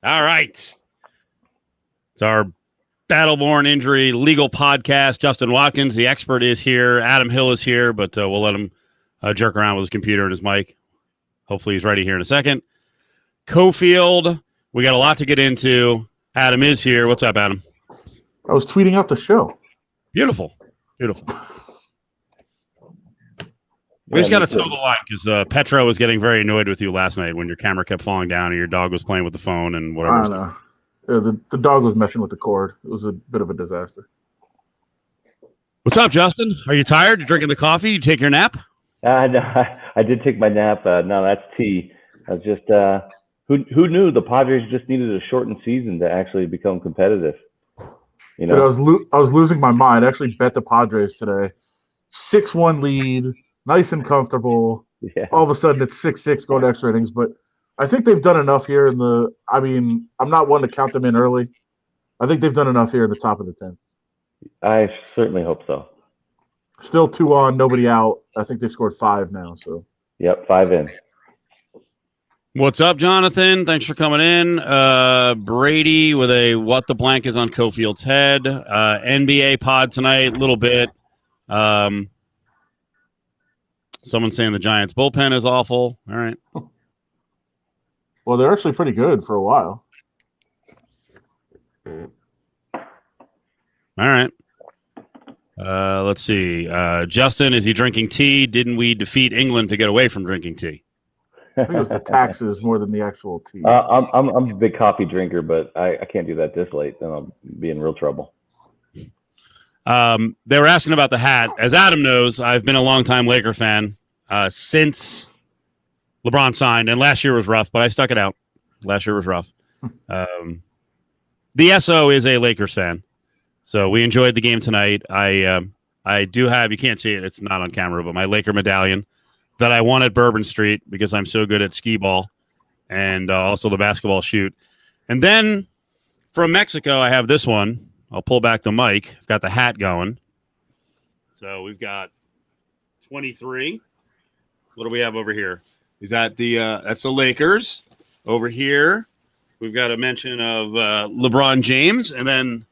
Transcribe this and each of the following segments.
All right. It's our Battleborn Injury Legal Podcast. Justin Watkins, the expert, is here. Adam Hill is here, but we'll let him jerk around with his computer and his mic. Hopefully he's ready here in a second. Cofield, we got a lot to get into. Adam is here. What's up, Adam? I was tweeting out the show. Beautiful. We just got to toe the line because Petro was getting very annoyed with you last night when your camera kept falling down and your dog was playing with the phone and whatever. I don't know. Yeah, the dog was messing with the cord. It was a bit of a disaster. What's up, Justin? Are you tired? You drinking the coffee? You take your nap? No, I did take my nap. No, that's tea. I was just who knew the Padres just needed a shortened season to actually become competitive. You know, dude, I was losing my mind. I actually bet the Padres today. 6-1 lead, nice and comfortable. Yeah. All of a sudden it's 6-6 going to extra innings, but I think they've done enough here I'm not one to count them in early. I think they've done enough here in the top of the 10th. I certainly hope so. Still 2 on, nobody out. I think they've scored 5 now. So. Yep, 5 in. What's up, Jonathan? Thanks for coming in. Brady with a what the blank is on Cofield's head. NBA pod tonight, a little bit. Someone saying the Giants bullpen is awful. All right. Well, they're actually pretty good for a while. All right. Let's see. Justin, is he drinking tea? Didn't we defeat England to get away from drinking tea? I think it was the taxes more than the actual tea. I'm a big coffee drinker, but I can't do that this late. Then I'll be in real trouble. They were asking about the hat. As Adam knows, I've been a longtime Laker fan since LeBron signed, and last year was rough, but I stuck it out. Last year was rough. The SO is a Lakers fan, so we enjoyed the game tonight. I do have, you can't see it, it's not on camera, but my Laker medallion that I won at Bourbon Street because I'm so good at skee ball and also the basketball shoot. And then from Mexico, I have this one. I'll pull back the mic. I've got the hat going. So we've got 23. What do we have over here? Is that that's the Lakers. Over here, we've got a mention of LeBron James. And then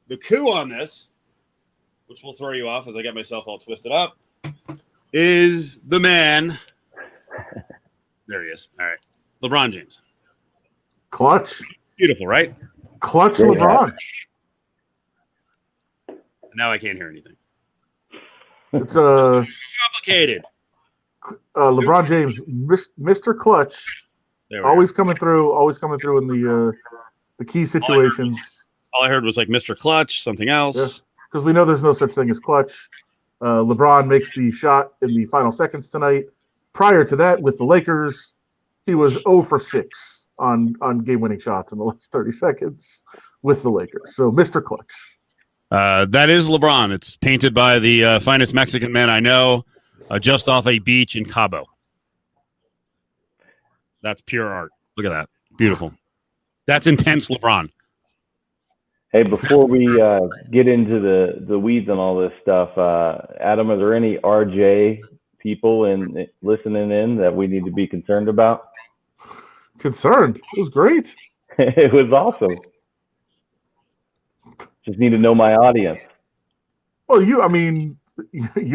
the coup on this, which will throw you off as I get myself all twisted up, is the man. There he is. All right. LeBron James. Clutch. Beautiful, right? Clutch LeBron. Now I can't hear anything. It's complicated. LeBron James, Mr. Clutch, always coming through in the key situations. All I heard was like Mr. Clutch, something else. Because we know there's no such thing as clutch. LeBron makes the shot in the final seconds tonight. Prior to that, with the Lakers, he was 0 for 6 on game-winning shots in the last 30 seconds with the Lakers. So, Mr. Clutch. That is LeBron. It's painted by the finest Mexican man I know, just off a beach in Cabo. That's pure art. Look at that. Beautiful. That's intense LeBron. Hey, before we get into the weeds and all this stuff, Adam, are there any RJ people listening in that we need to be concerned about? Concerned? It was great. It was awesome. Just need to know my audience. Well, you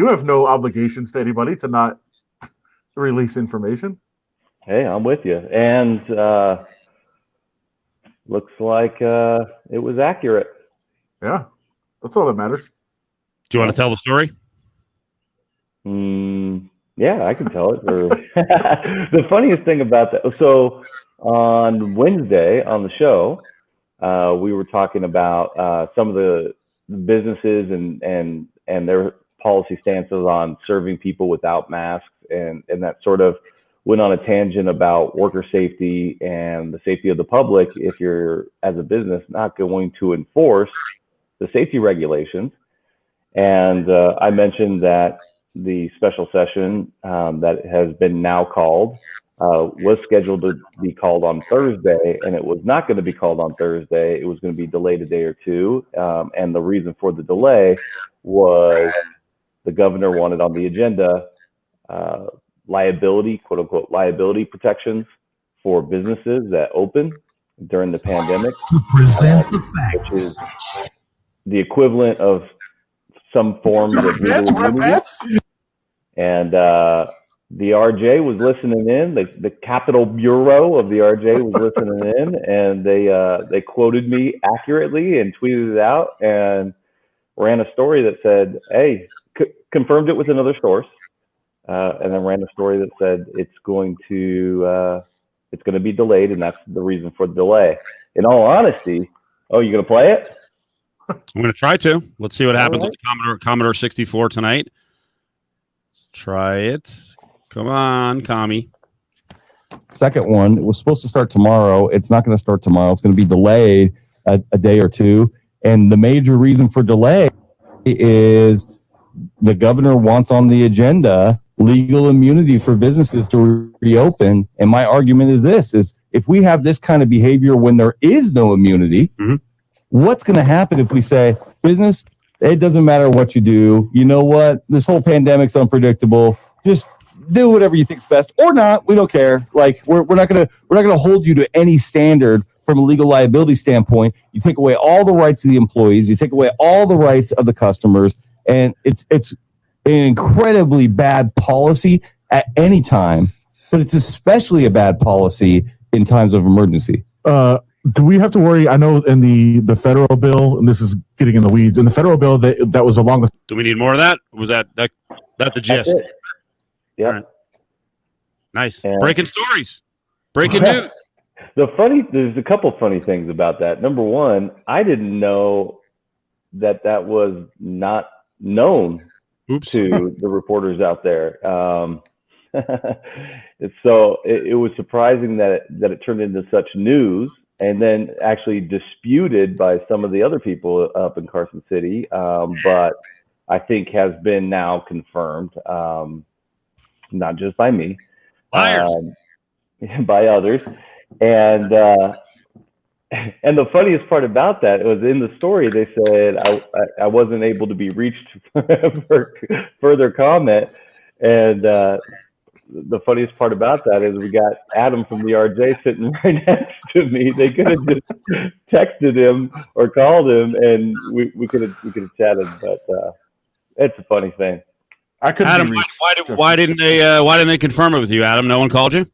have no obligations to anybody to not release information. Hey, I'm with you. And looks like it was accurate. Yeah, that's all that matters. Do you want to tell the story? Yeah, I can tell it. The funniest thing about that, so on Wednesday on the show, we were talking about some of the businesses and their policy stances on serving people without masks, and that sort of went on a tangent about worker safety and the safety of the public if you're, as a business, not going to enforce the safety regulations. And I mentioned that the special session that has been now called was scheduled to be called on Thursday, and it was not going to be called on Thursday. It was going to be delayed a day or two. And the reason for the delay was the governor wanted on the agenda liability, quote unquote, liability protections for businesses that open during the pandemic. To present the Which is facts. the equivalent of some forms of legal immunity. And the RJ was listening in. The Capitol Bureau of the RJ was listening in, and they quoted me accurately and tweeted it out and ran a story that said, "Hey," confirmed it with another source, and then ran a story that said it's going to be delayed, and that's the reason for the delay. In all honesty, you gonna play it? I'm going to try to. Let's see what happens with the Commodore 64 tonight. Let's try it. Come on, Commie. Second one, it was supposed to start tomorrow. It's not going to start tomorrow. It's going to be delayed a day or two. And the major reason for delay is the governor wants on the agenda legal immunity for businesses to reopen. And my argument is this, is if we have this kind of behavior when there is no immunity, what's going to happen if we say, business, it doesn't matter what you do. You know what? This whole pandemic's unpredictable. Just do whatever you think's best, or not. We don't care. Like we're not gonna hold you to any standard from a legal liability standpoint. You take away all the rights of the employees. You take away all the rights of the customers, and it's an incredibly bad policy at any time. But it's especially a bad policy in times of emergency. Do we have to worry? I know in the federal bill, and this is getting in the weeds, in the federal bill that was along the. Do we need more of that? Was that the gist? Yeah. Right. Nice. And breaking stories. Breaking news. There's a couple funny things about that. Number one, I didn't know that was not known to the reporters out there. So it was surprising that it turned into such news, and then actually disputed by some of the other people up in Carson City. But I think has been now confirmed. Not just by me, liars, by others, and the funniest part about that was in the story. They said I wasn't able to be reached for further comment, and the funniest part about that is we got Adam from the RJ sitting right next to me. They could have just texted him or called him, and we could have chatted. But it's a funny thing. I couldn't. Adam, why didn't they confirm it with you, Adam? No one called you?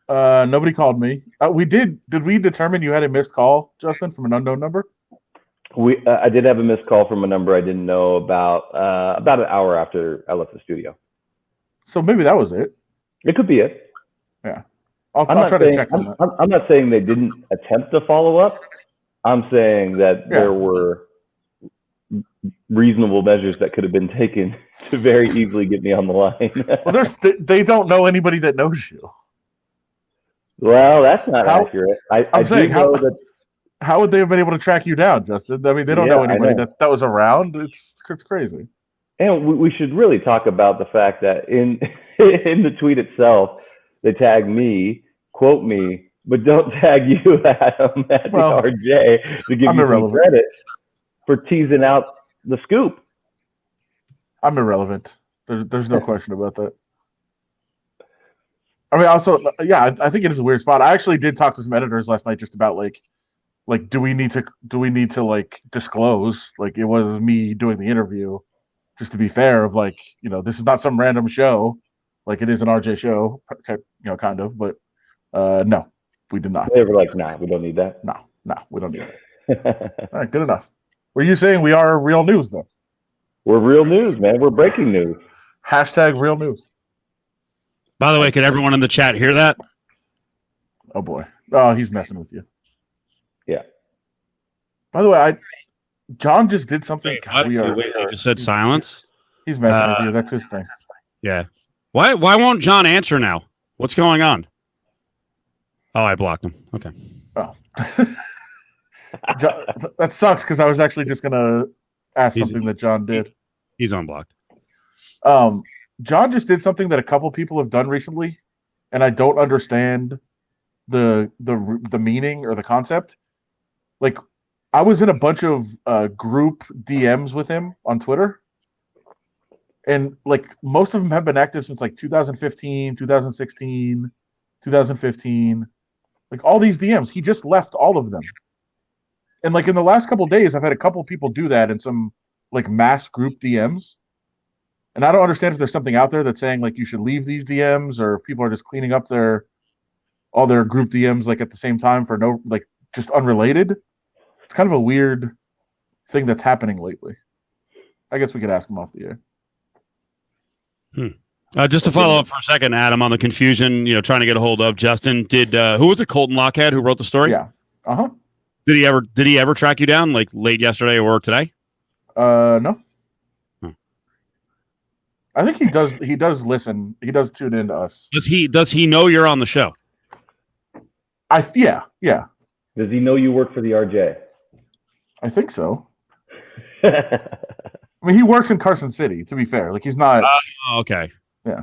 Nobody called me. We did. Did we determine you had a missed call, Justin, from an unknown number? I did have a missed call from a number I didn't know about an hour after I left the studio. So maybe that was it. It could be it. Yeah, I'll try to check on that. I'm not saying they didn't attempt to follow up. I'm saying that there were reasonable measures that could have been taken to very easily get me on the line. Well, they don't know anybody that knows you. Well, that's not accurate. I'm saying how would they have been able to track you down, Justin? I mean, they don't know anybody that was around. It's crazy. And we should really talk about the fact that in the tweet itself, they tag me, quote me, but don't tag you, Adam, at the RJ to give you some credit for teasing out the scoop. I'm irrelevant. There's no question about that. I mean, also, I think it is a weird spot. I actually did talk to some editors last night just about like do we need to like disclose like it was me doing the interview, just to be fair of like, this is not some random show, like it is an RJ show, kind of, but no, we did not. They were like, nah, we don't need that. No, we don't need it. All right, good enough. Were you saying we are real news though? We're real news, man. We're breaking news. Hashtag real news. By the way, can everyone in the chat hear that? Oh boy. Oh, he's messing with you. Yeah. By the way, John just did something. Wait, you just said silence? He's messing with you. That's his thing. Yeah. Why won't John answer now? What's going on? Oh, I blocked him. Okay. Oh. John, that sucks because I was actually just gonna ask something that John did. He's unblocked. John just did something that a couple people have done recently, and I don't understand the meaning or the concept. Like, I was in a bunch of group DMs with him on Twitter, and like most of them have been active since like 2015, 2016, 2015, Like all these DMs, he just left all of them. And like in the last couple of days, I've had a couple of people do that in some like mass group DMs. And I don't understand if there's something out there that's saying like you should leave these DMs, or if people are just cleaning up all their group DMs like at the same time for no, like, just unrelated. It's kind of a weird thing that's happening lately. I guess we could ask him off the air. Just to follow up for a second, Adam, on the confusion, trying to get a hold of Justin. Did who was it? Colton Lockhead, who wrote the story? Yeah. Uh-huh. Did he ever track you down like late yesterday or today? No. I think he does. He does listen. He does tune in to us. Does he know you're on the show? Yeah. Does he know you work for the RJ? I think so. I mean, he works in Carson City. To be fair, like he's not. Okay. Yeah.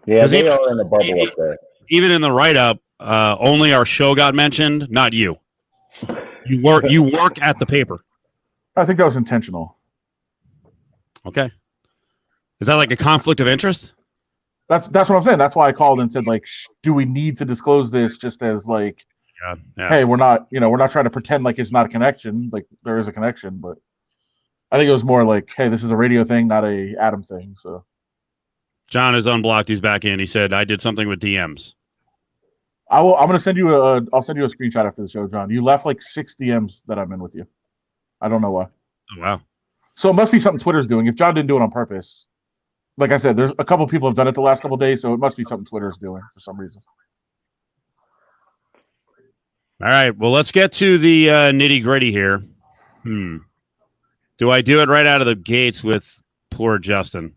Yeah, they are in a bubble up there. Even in the write-up, only our show got mentioned, not you. You work at the paper. I think that was intentional. Okay. Is that like a conflict of interest? That's what I'm saying. That's why I called and said, like, do we need to disclose this just as like, yeah. Hey, we're not trying to pretend like it's not a connection. Like there is a connection, but I think it was more like, hey, this is a radio thing, not a Adam thing. So John is unblocked. He's back in. He said, I did something with DMs. I'm going to send you I'll send you a screenshot after the show, John. You left like 6 DMs that I'm in with you. I don't know why. Oh, wow. So it must be something Twitter's doing. If John didn't do it on purpose, like I said, there's a couple people have done it the last couple of days, so it must be something Twitter's doing for some reason. All right. Well, let's get to the nitty gritty here. Do I do it right out of the gates with poor Justin?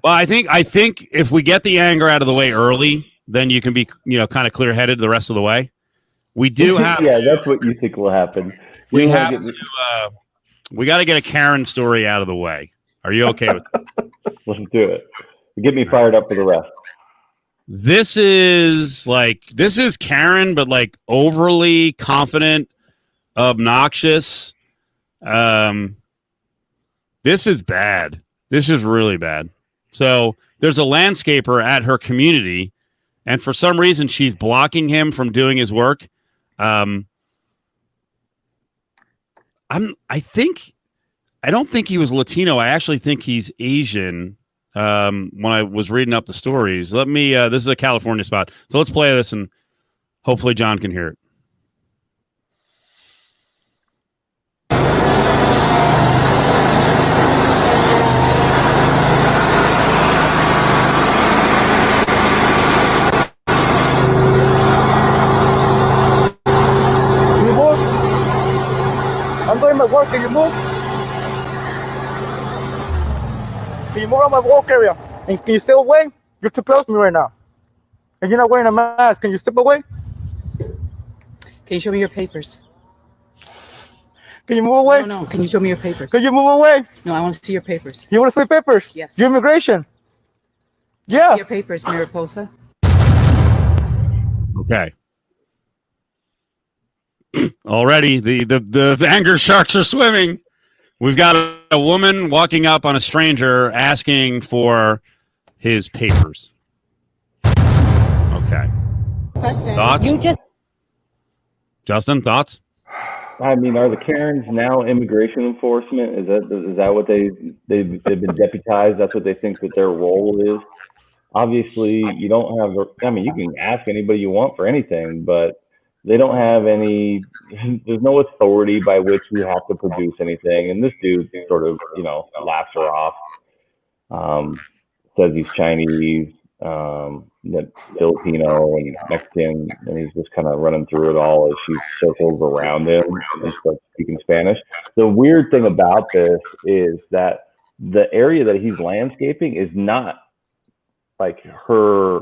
Well, I think if we get the anger out of the way early, then you can be, kind of clear headed the rest of the way. We do have. Yeah, that's what you think will happen. We got to get a Karen story out of the way. Are you okay with this? Let's do it. Get me fired up for the rest. This is Karen, but like overly confident, obnoxious. This is bad. This is really bad. So there's a landscaper at her community, and for some reason she's blocking him from doing his work. I don't think he was Latino. I actually think he's Asian. When I was reading up the stories, this is a California spot. So let's play this and hopefully John can hear it. Can you move? I'm doing my work. Can you move? Can you move on my work area? And can you step away? You're too close to me right now. And you're not wearing a mask. Can you step away? Can you show me your papers? Can you move away? No. Can you show me your papers? Can you move away? No, I want to see your papers. You want to see papers? Yes. Your immigration? Yeah. Your papers, Mariposa. Okay. Already the anger sharks are swimming. We've got a woman walking up on a stranger asking for his papers. Okay. Question. Thoughts? You just Justin, thoughts? I mean, are the Karens now immigration enforcement? Is that what they've been deputized? That's what they think that their role is. Obviously, you don't have. I mean, you can ask anybody you want for anything, but they don't have any. There's no authority by which you have to produce anything. And this dude sort of, laughs her off. Says he's Chinese, Filipino, and Mexican, and he's just kind of running through it all as she circles around him and starts speaking Spanish. The weird thing about this is that the area that he's landscaping is not like her.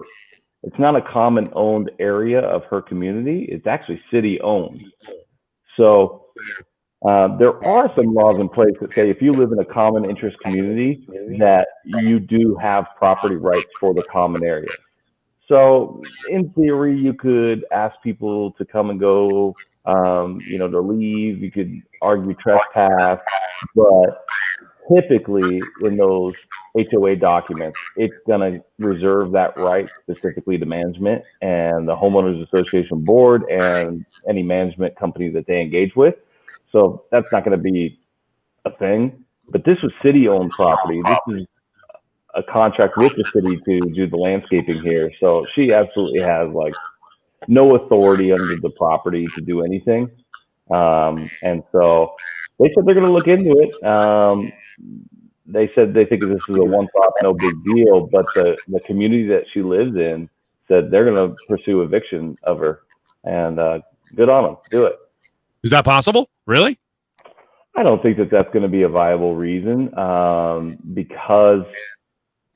It's not a common owned area of her community. It's actually city owned. So there are some laws in place that say if you live in a common interest community, that you do have property rights for the common area. So in theory, you could ask people to come and go, to leave. You could argue trespass, but typically in those HOA documents, it's going to reserve that right specifically to management and the homeowners association board and any management company that they engage with. So that's not going to be a thing. But this was city-owned property. This is a contract with the city to do the landscaping here. So she absolutely has like no authority under the property to do anything. And so they said they're going to look into it. They said they think this is a one-off, no big deal, but the community that she lives in said they're going to pursue eviction of her, and good on them. Do it. Is that possible? Really? I don't think that that's going to be a viable reason because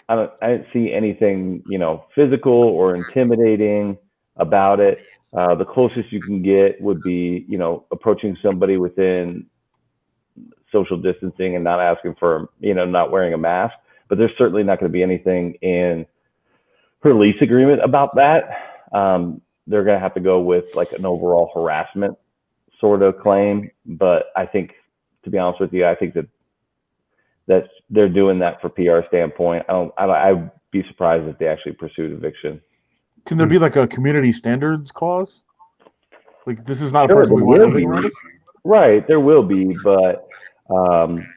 I didn't see anything, physical or intimidating about it. The closest you can get would be, approaching somebody within social distancing and not asking for, not wearing a mask. But there's certainly not going to be anything in her lease agreement about that. They're going to have to go with like an overall harassment sort of claim. But I think, to be honest with you, I think that they're doing that for PR standpoint. I'd be surprised if they actually pursued eviction. Can there be like a community standards clause? Like this is not a Sure, person we want there will living be. around us? Right, there will be, but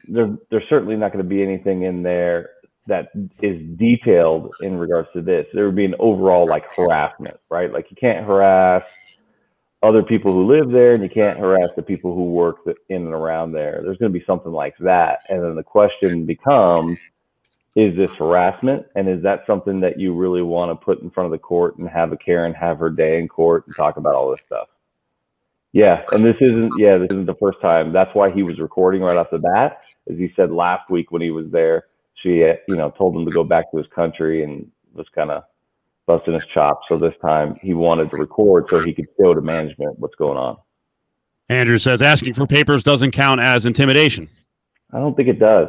there's certainly not going to be anything in there that is detailed in regards to this. There would be an overall like harassment, right? Like you can't harass other people who live there, and you can't harass the people who work in and around there. There's going to be something like that, and then the question becomes: is this harassment, and is that something that you really want to put in front of the court and have a Karen have her day in court and talk about all this stuff? Yeah, and this isn't the first time. That's why he was recording right off the bat, as he said last week when he was there. She, told him to go back to his country and was kind of busting his chops. So this time he wanted to record so he could show to management what's going on. Andrew says asking for papers doesn't count as intimidation. I don't think it does,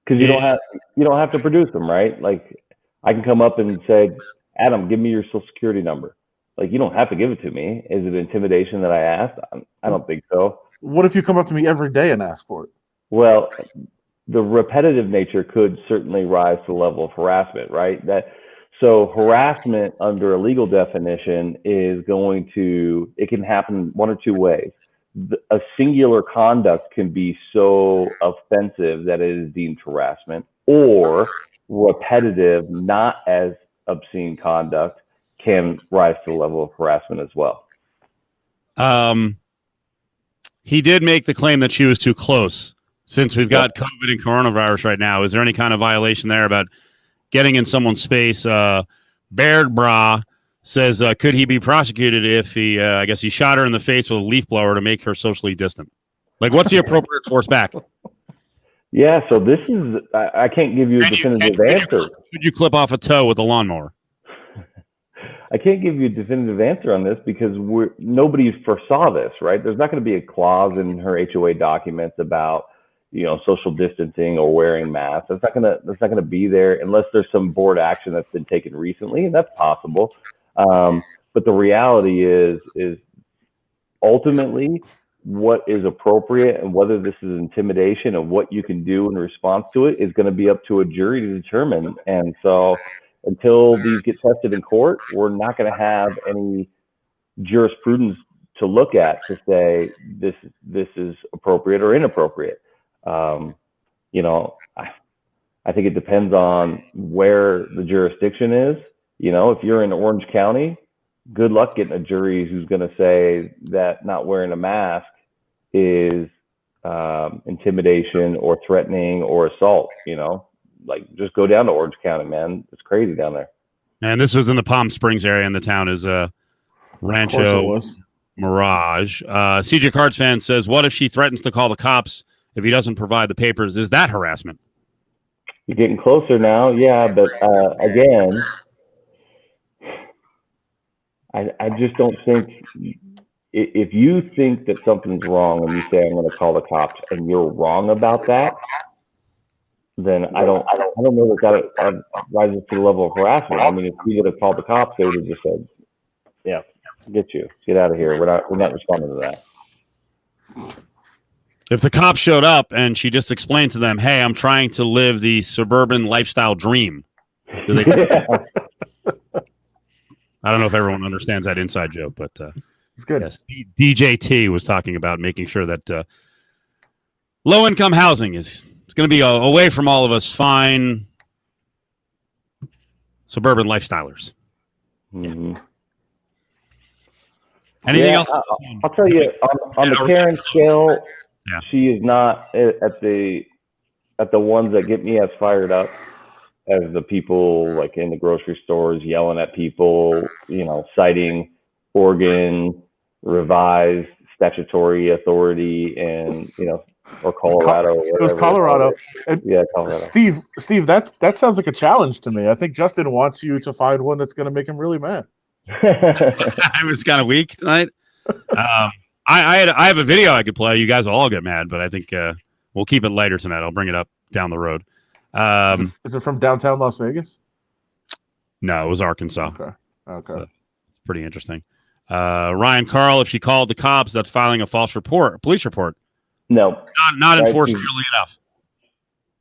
because you don't have to produce them, right? Like I can come up and say, Adam, give me your social security number. Like, you don't have to give it to me. Is it intimidation that I asked? I don't think so. What if you come up to me every day and ask for it? Well, the repetitive nature could certainly rise to the level of harassment, right? So harassment under a legal definition is it can happen one or two ways. A singular conduct can be so offensive that it is deemed harassment, or repetitive, not as obscene conduct can rise to the level of harassment as well. He did make the claim that she was too close. Since we've got COVID and coronavirus right now, is there any kind of violation there about getting in someone's space? Baird Bra says, could he be prosecuted if he shot her in the face with a leaf blower to make her socially distant? Like, what's the appropriate force back? Yeah, so this is, I can't give you a definitive answer. Could you clip off a toe with a lawnmower? I can't give you a definitive answer on this because nobody foresaw this, right? There's not going to be a clause in her HOA documents about, social distancing or wearing masks. That's not going to be there unless there's some board action that's been taken recently, and that's possible. But the reality is ultimately what is appropriate and whether this is intimidation and what you can do in response to it is going to be up to a jury to determine. And so until these get tested in court, we're not going to have any jurisprudence to look at to say this is appropriate or inappropriate. I think it depends on where the jurisdiction is. If you're in Orange County, good luck getting a jury who's going to say that not wearing a mask is intimidation or threatening or assault. Like, just go down to Orange County, man. It's crazy down there. And this was in the Palm Springs area, and the town is Rancho Mirage. CJ Cards fan says, what if she threatens to call the cops if he doesn't provide the papers? Is that harassment? You're getting closer now. Yeah, but again, I just don't think, if you think that something's wrong and you say, I'm going to call the cops, and you're wrong about that, then I don't know that rises to the level of harassment. I mean, if we would have called the cops, they would have just said, yeah, get out of here. We're not responding to that. If the cops showed up and she just explained to them, "Hey, I'm trying to live the suburban lifestyle dream," do they? I don't know if everyone understands that inside joke, but It's good. yes, DJT was talking about making sure that low-income housing is going to be away from all of us fine suburban lifestylers. Mm-hmm. Anything else? I'll tell you on the Karen scale, yeah. She is not at the ones that get me as fired up as the people like in the grocery stores yelling at people, citing Oregon revised statutory authority and or Colorado. It was Colorado. Yeah, Colorado. Steve, that sounds like a challenge to me. I think Justin wants you to find one that's going to make him really mad. I was kind of weak tonight. I have a video I could play. You guys will all get mad, but I think we'll keep it later tonight. I'll bring it up down the road. Is it from downtown Las Vegas? No, it was Arkansas. Okay. So it's pretty interesting. Ryan Carl, if she called the cops, that's filing a false police report. No, not enforced nearly enough.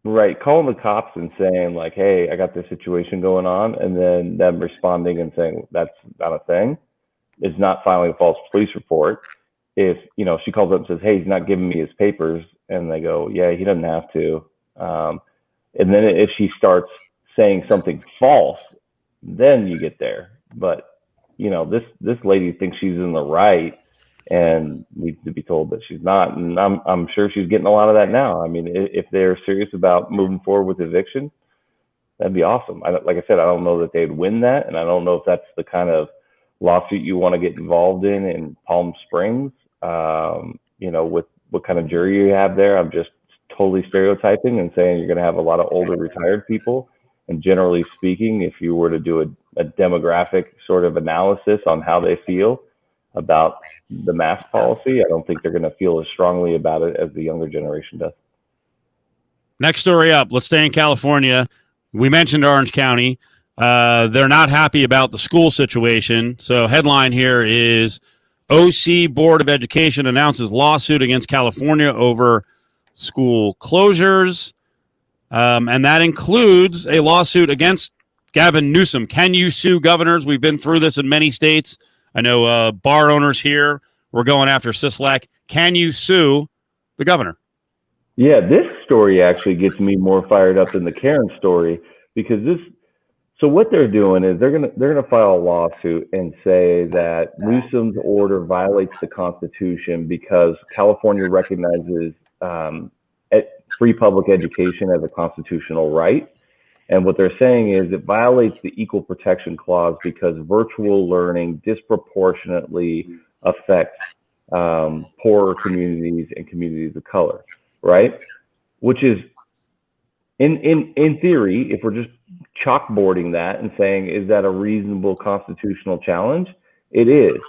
Right, calling the cops and saying like, "Hey, I got this situation going on," and then them responding and saying that's not a thing, is not filing a false police report. If she calls up and says, "Hey, he's not giving me his papers," and they go, "Yeah, he doesn't have to," and then if she starts saying something false, then you get there. But this lady thinks she's in the right and needs to be told that she's not. And I'm sure she's getting a lot of that now. I mean, if they're serious about moving forward with eviction, that'd be awesome. Like I said, I don't know that they'd win that, and I don't know if that's the kind of lawsuit you want to get involved in Palm Springs. With what kind of jury you have there. I'm just totally stereotyping and saying you're going to have a lot of older retired people. And generally speaking, if you were to do a demographic sort of analysis on how they feel about the mask policy, I don't think they're going to feel as strongly about it as the younger generation does. Next story up. Let's stay in California. We mentioned Orange County. They're not happy about the school situation. So headline here is OC Board of Education announces lawsuit against California over school closures. And that includes a lawsuit against Gavin Newsom. Can you sue governors? We've been through this in many states. I know bar owners here were going after Sisolak. Can you sue the governor? Yeah, this story actually gets me more fired up than the Karen story because so what they're doing is they're gonna file a lawsuit and say that Newsom's order violates the Constitution because California recognizes free public education as a constitutional right. And what they're saying is it violates the Equal Protection Clause because virtual learning disproportionately affects poorer communities and communities of color, right? Which is, in theory, if we're just chalkboarding that and saying, is that a reasonable constitutional challenge? It is,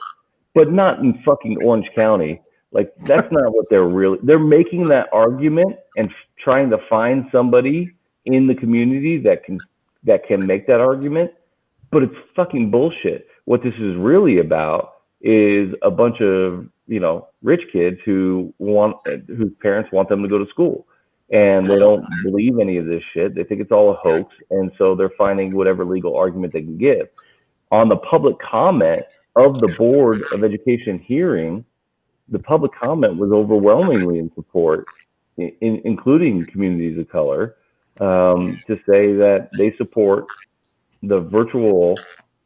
but not in fucking Orange County. Like, that's not what they're making that argument and trying to find somebody in the community that can make that argument, but it's fucking bullshit. What this is really about is a bunch of, rich kids whose parents want them to go to school. And they don't believe any of this shit. They think it's all a hoax. And so they're finding whatever legal argument they can give. On the public comment of the Board of Education hearing, the public comment was overwhelmingly in support, including communities of color, to say that they support the virtual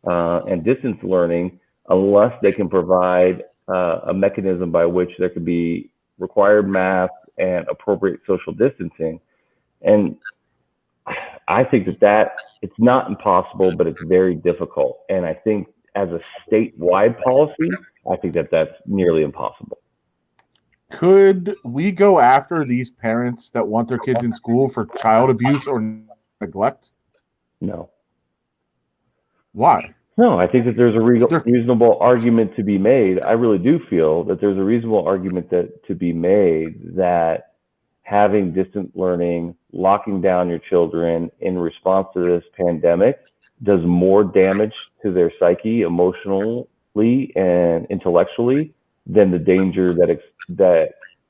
and distance learning unless they can provide a mechanism by which there could be required masks and appropriate social distancing. And I think that it's not impossible, but it's very difficult. And I think as a statewide policy, I think that's nearly impossible. Could we go after these parents that want their kids in school for child abuse or neglect? No. Why? No, I think that there's a reasonable argument to be made. I really do feel that there's a reasonable argument to be made that having distant learning, locking down your children in response to this pandemic does more damage to their psyche emotionally and intellectually than the danger that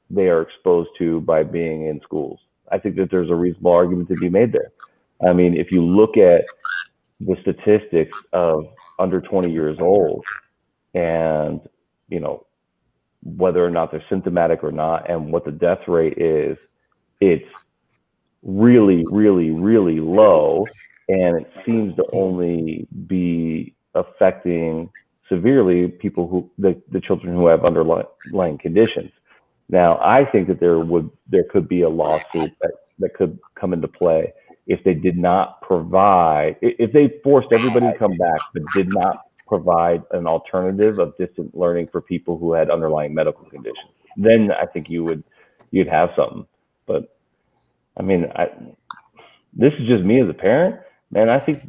they are exposed to by being in schools. I think that there's a reasonable argument to be made there. I mean, if you look at the statistics of under 20 years old and, you know, whether or not they're symptomatic or not and what the death rate is, it's really, really, really low. And it seems to only be affecting severely people who, the children who have underlying conditions. Now, I think that there could be a lawsuit that could come into play if they did not provide, if they forced everybody to come back, but did not provide an alternative of distant learning for people who had underlying medical conditions. Then I think you'd have something. But I mean, this is just me as a parent, man. I think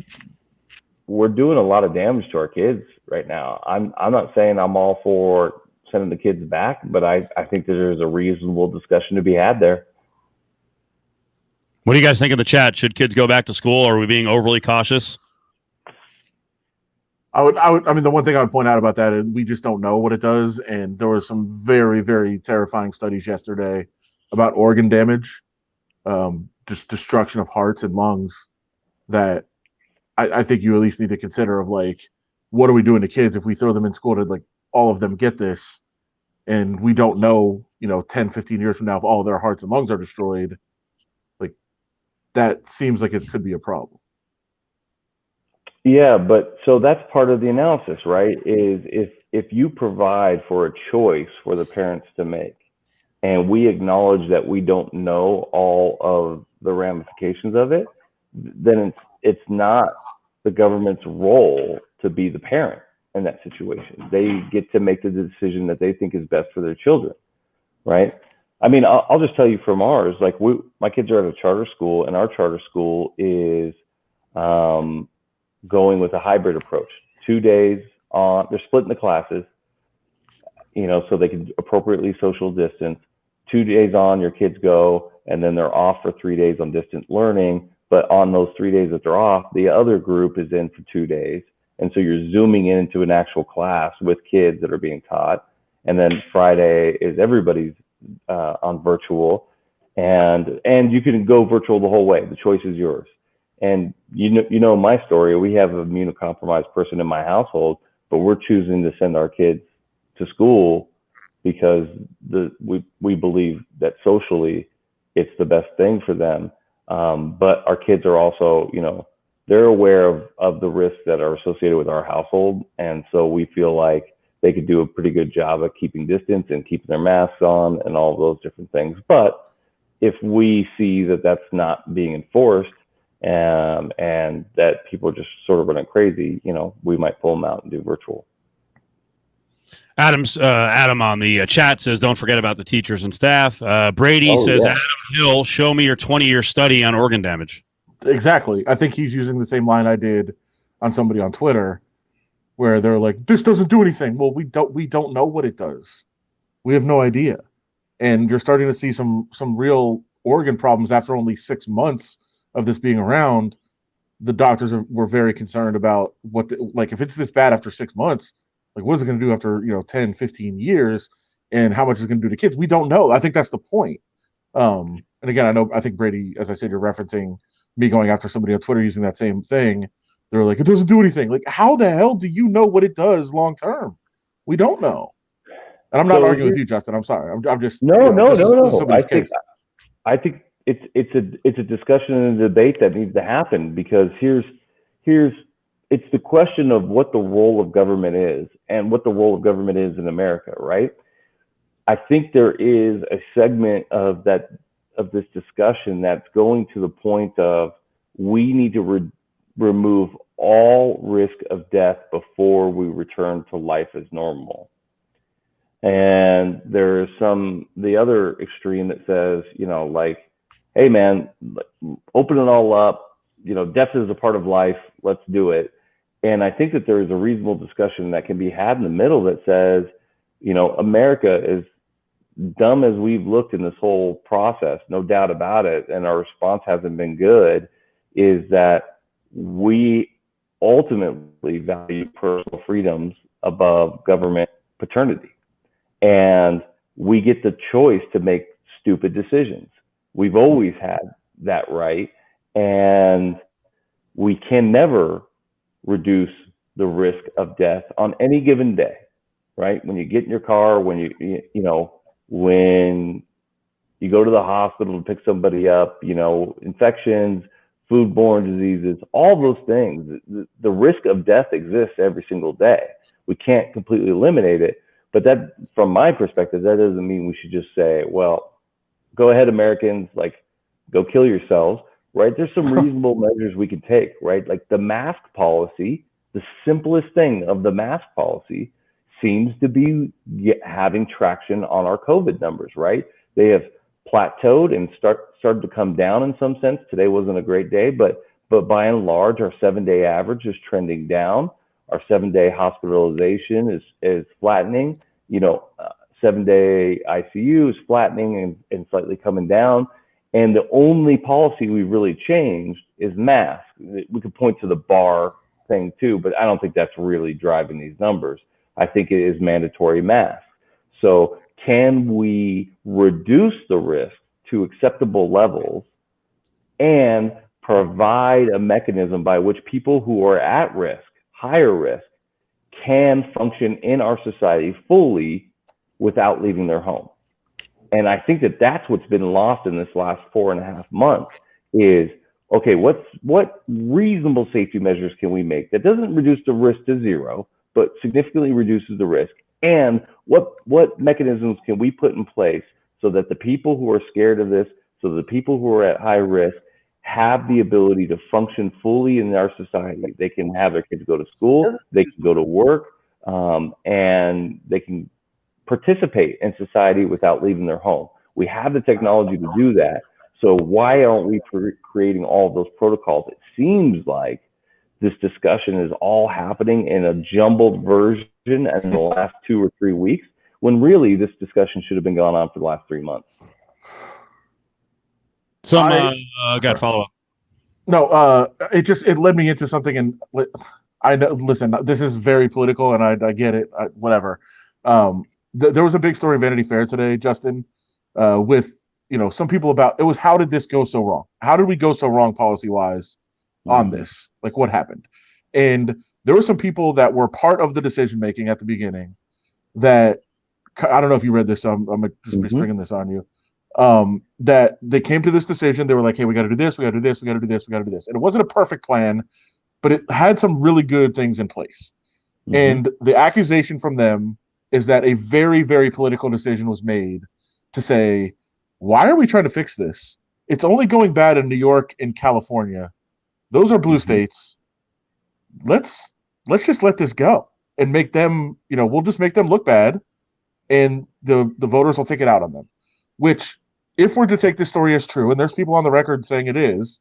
we're doing a lot of damage to our kids right now. I'm not saying I'm all for sending the kids back, but I think that there's a reasonable discussion to be had there. What do you guys think of the chat? Should kids go back to school? Or are we being overly cautious? I mean, the one thing I would point out about that is we just don't know what it does. And there were some very, very terrifying studies yesterday about organ damage, just destruction of hearts and lungs, that I think you at least need to consider of like, what are we doing to kids if we throw them in school to like all of them get this, and we don't know, 10, 15 years from now, if all their hearts and lungs are destroyed. Like, that seems like it could be a problem. Yeah, but so that's part of the analysis, right? Is if you provide for a choice for the parents to make, and we acknowledge that we don't know all of the ramifications of it, then it's not the government's role to be the parent in that situation. They get to make the decision that they think is best for their children, right? I mean, I'll just tell you from ours, like my kids are at a charter school, and our charter school is going with a hybrid approach. 2 days on, they're splitting the classes, so they can appropriately social distance. 2 days on, your kids go, and then they're off for 3 days on distant learning. But on those 3 days that they're off, the other group is in for 2 days. And so you're zooming into an actual class with kids that are being taught. And then Friday is everybody's on virtual, and you can go virtual the whole way. The choice is yours. And you know my story. We have an immunocompromised person in my household, but we're choosing to send our kids to school because we believe that socially it's the best thing for them. But our kids are also, they're aware of the risks that are associated with our household. And so we feel like they could do a pretty good job of keeping distance and keeping their masks on and all of those different things. But if we see that that's not being enforced, and that people are just sort of running crazy, we might pull them out and do virtual. Adam on the chat says, don't forget about the teachers and staff. Brady says, yeah. Adam Hill, show me your 20-year study on organ damage. Exactly. I think he's using the same line I did on somebody on Twitter, where they're like, this doesn't do anything. Well, we don't know what it does. We have no idea. And you're starting to see some real organ problems after only 6 months of this being around. The doctors were very concerned about if it's this bad after 6 months, like what is it going to do after 10, 15 years, and how much is it going to do to kids? We don't know. I think that's the point. And again, I think Brady, as I said, you're referencing me going after somebody on Twitter using that same thing. They're like, it doesn't do anything. Like, how the hell do you know what it does long term? We don't know. And I'm not arguing with you, Justin. I'm sorry. I'm just no. I think it's a discussion and a debate that needs to happen, because it's the question of what the role of government is and what the role of government is in America, right? I think there is a segment of this discussion that's going to the point of we need to remove all risk of death before we return to life as normal. And there is the other extreme that says, hey man, open it all up, death is a part of life, let's do it. And I think that there is a reasonable discussion that can be had in the middle that says, America, is dumb as we've looked in this whole process, no doubt about it, and our response hasn't been good, is that we ultimately value personal freedoms above government paternity. And we get the choice to make stupid decisions. We've always had that right, and we can never reduce the risk of death on any given day, right? When you get in your car, when when you go to the hospital to pick somebody up, infections, foodborne diseases, all those things, the risk of death exists every single day. We can't completely eliminate it, but that, from my perspective, that doesn't mean we should just say, well, go ahead, Americans, like, go kill yourselves, right? There's some reasonable measures we can take, right? Like the mask policy, the simplest thing of the mask policy seems to be having traction on our COVID numbers, right? They have plateaued and started to come down in some sense. Today wasn't a great day, but by and large, our 7-day average is trending down. Our 7-day hospitalization is flattening. 7-day ICU is flattening and slightly coming down. And the only policy we really changed is masks. We could point to the bar thing too, but I don't think that's really driving these numbers. I think it is mandatory masks. So can we reduce the risk to acceptable levels and provide a mechanism by which people who are at risk, higher risk, can function in our society fully without leaving their home? And I think that that's what's been lost in this last 4.5 months is, okay, what reasonable safety measures can we make that doesn't reduce the risk to zero, but significantly reduces the risk? And what mechanisms can we put in place so that the people who are scared of this, so the people who are at high risk, have the ability to function fully in our society? They can have their kids go to school, they can go to work, and they can participate in society without leaving their home. We have the technology to do that. So why aren't we creating all of those protocols? It seems like this discussion is all happening in a jumbled version in the last 2 or 3 weeks, when really this discussion should have been going on for the last 3 months. Got follow up. No, it led me into something, and I know. Listen, this is very political, and I get it. Whatever. There was a big story in Vanity Fair today, Justin, with some people about it was how did this go so wrong? How did we go so wrong policy wise on this? Like, what happened? And there were some people that were part of the decision making at the beginning that I don't know if you read this. So I'm gonna just be springing this on you. That they came to this decision. They were like, hey, we got to do this, we got to do this, we got to do this, we got to do this. And it wasn't a perfect plan, but it had some really good things in place. And the accusation from them is that a very, very political decision was made to say, why are we trying to fix this? It's only going bad in New York and California. Those are blue states. Let's just let this go and make them, we'll just make them look bad, and the voters will take it out on them. Which, if we're to take this story as true, and there's people on the record saying it is,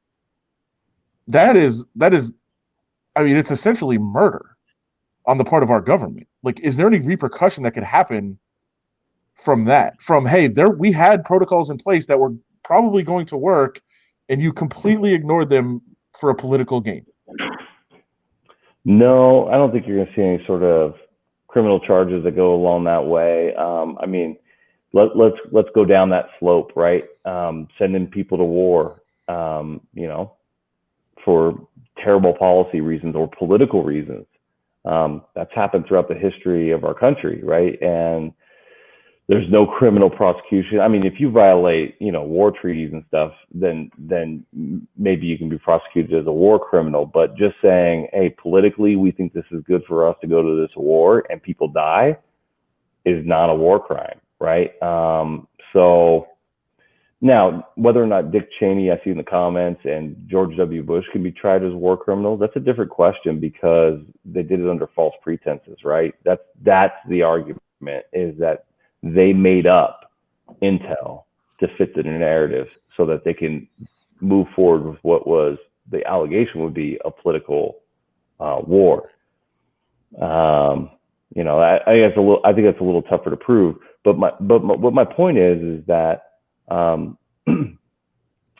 that is, I mean, it's essentially murder on the part of our government. Like, is there any repercussion that could happen from that? From, hey, we had protocols in place that were probably going to work, and you completely ignored them for a political gain. No, I don't think you're going to see any sort of criminal charges that go along that way. I mean, let's go down that slope, right? Sending people to war, for terrible policy reasons or political reasons. That's happened throughout the history of our country, right? And there's no criminal prosecution. I mean, if you violate, war treaties and stuff, then maybe you can be prosecuted as a war criminal. But just saying, hey, politically, we think this is good for us to go to this war and people die is not a war crime, right? So now, whether or not Dick Cheney, I see in the comments, and George W. Bush can be tried as war criminals, that's a different question because they did it under false pretenses, right? That's the argument, is that they made up intel to fit the narrative so that they can move forward with what was the allegation would be a political war. I think that's a little tougher to prove. But what my point is that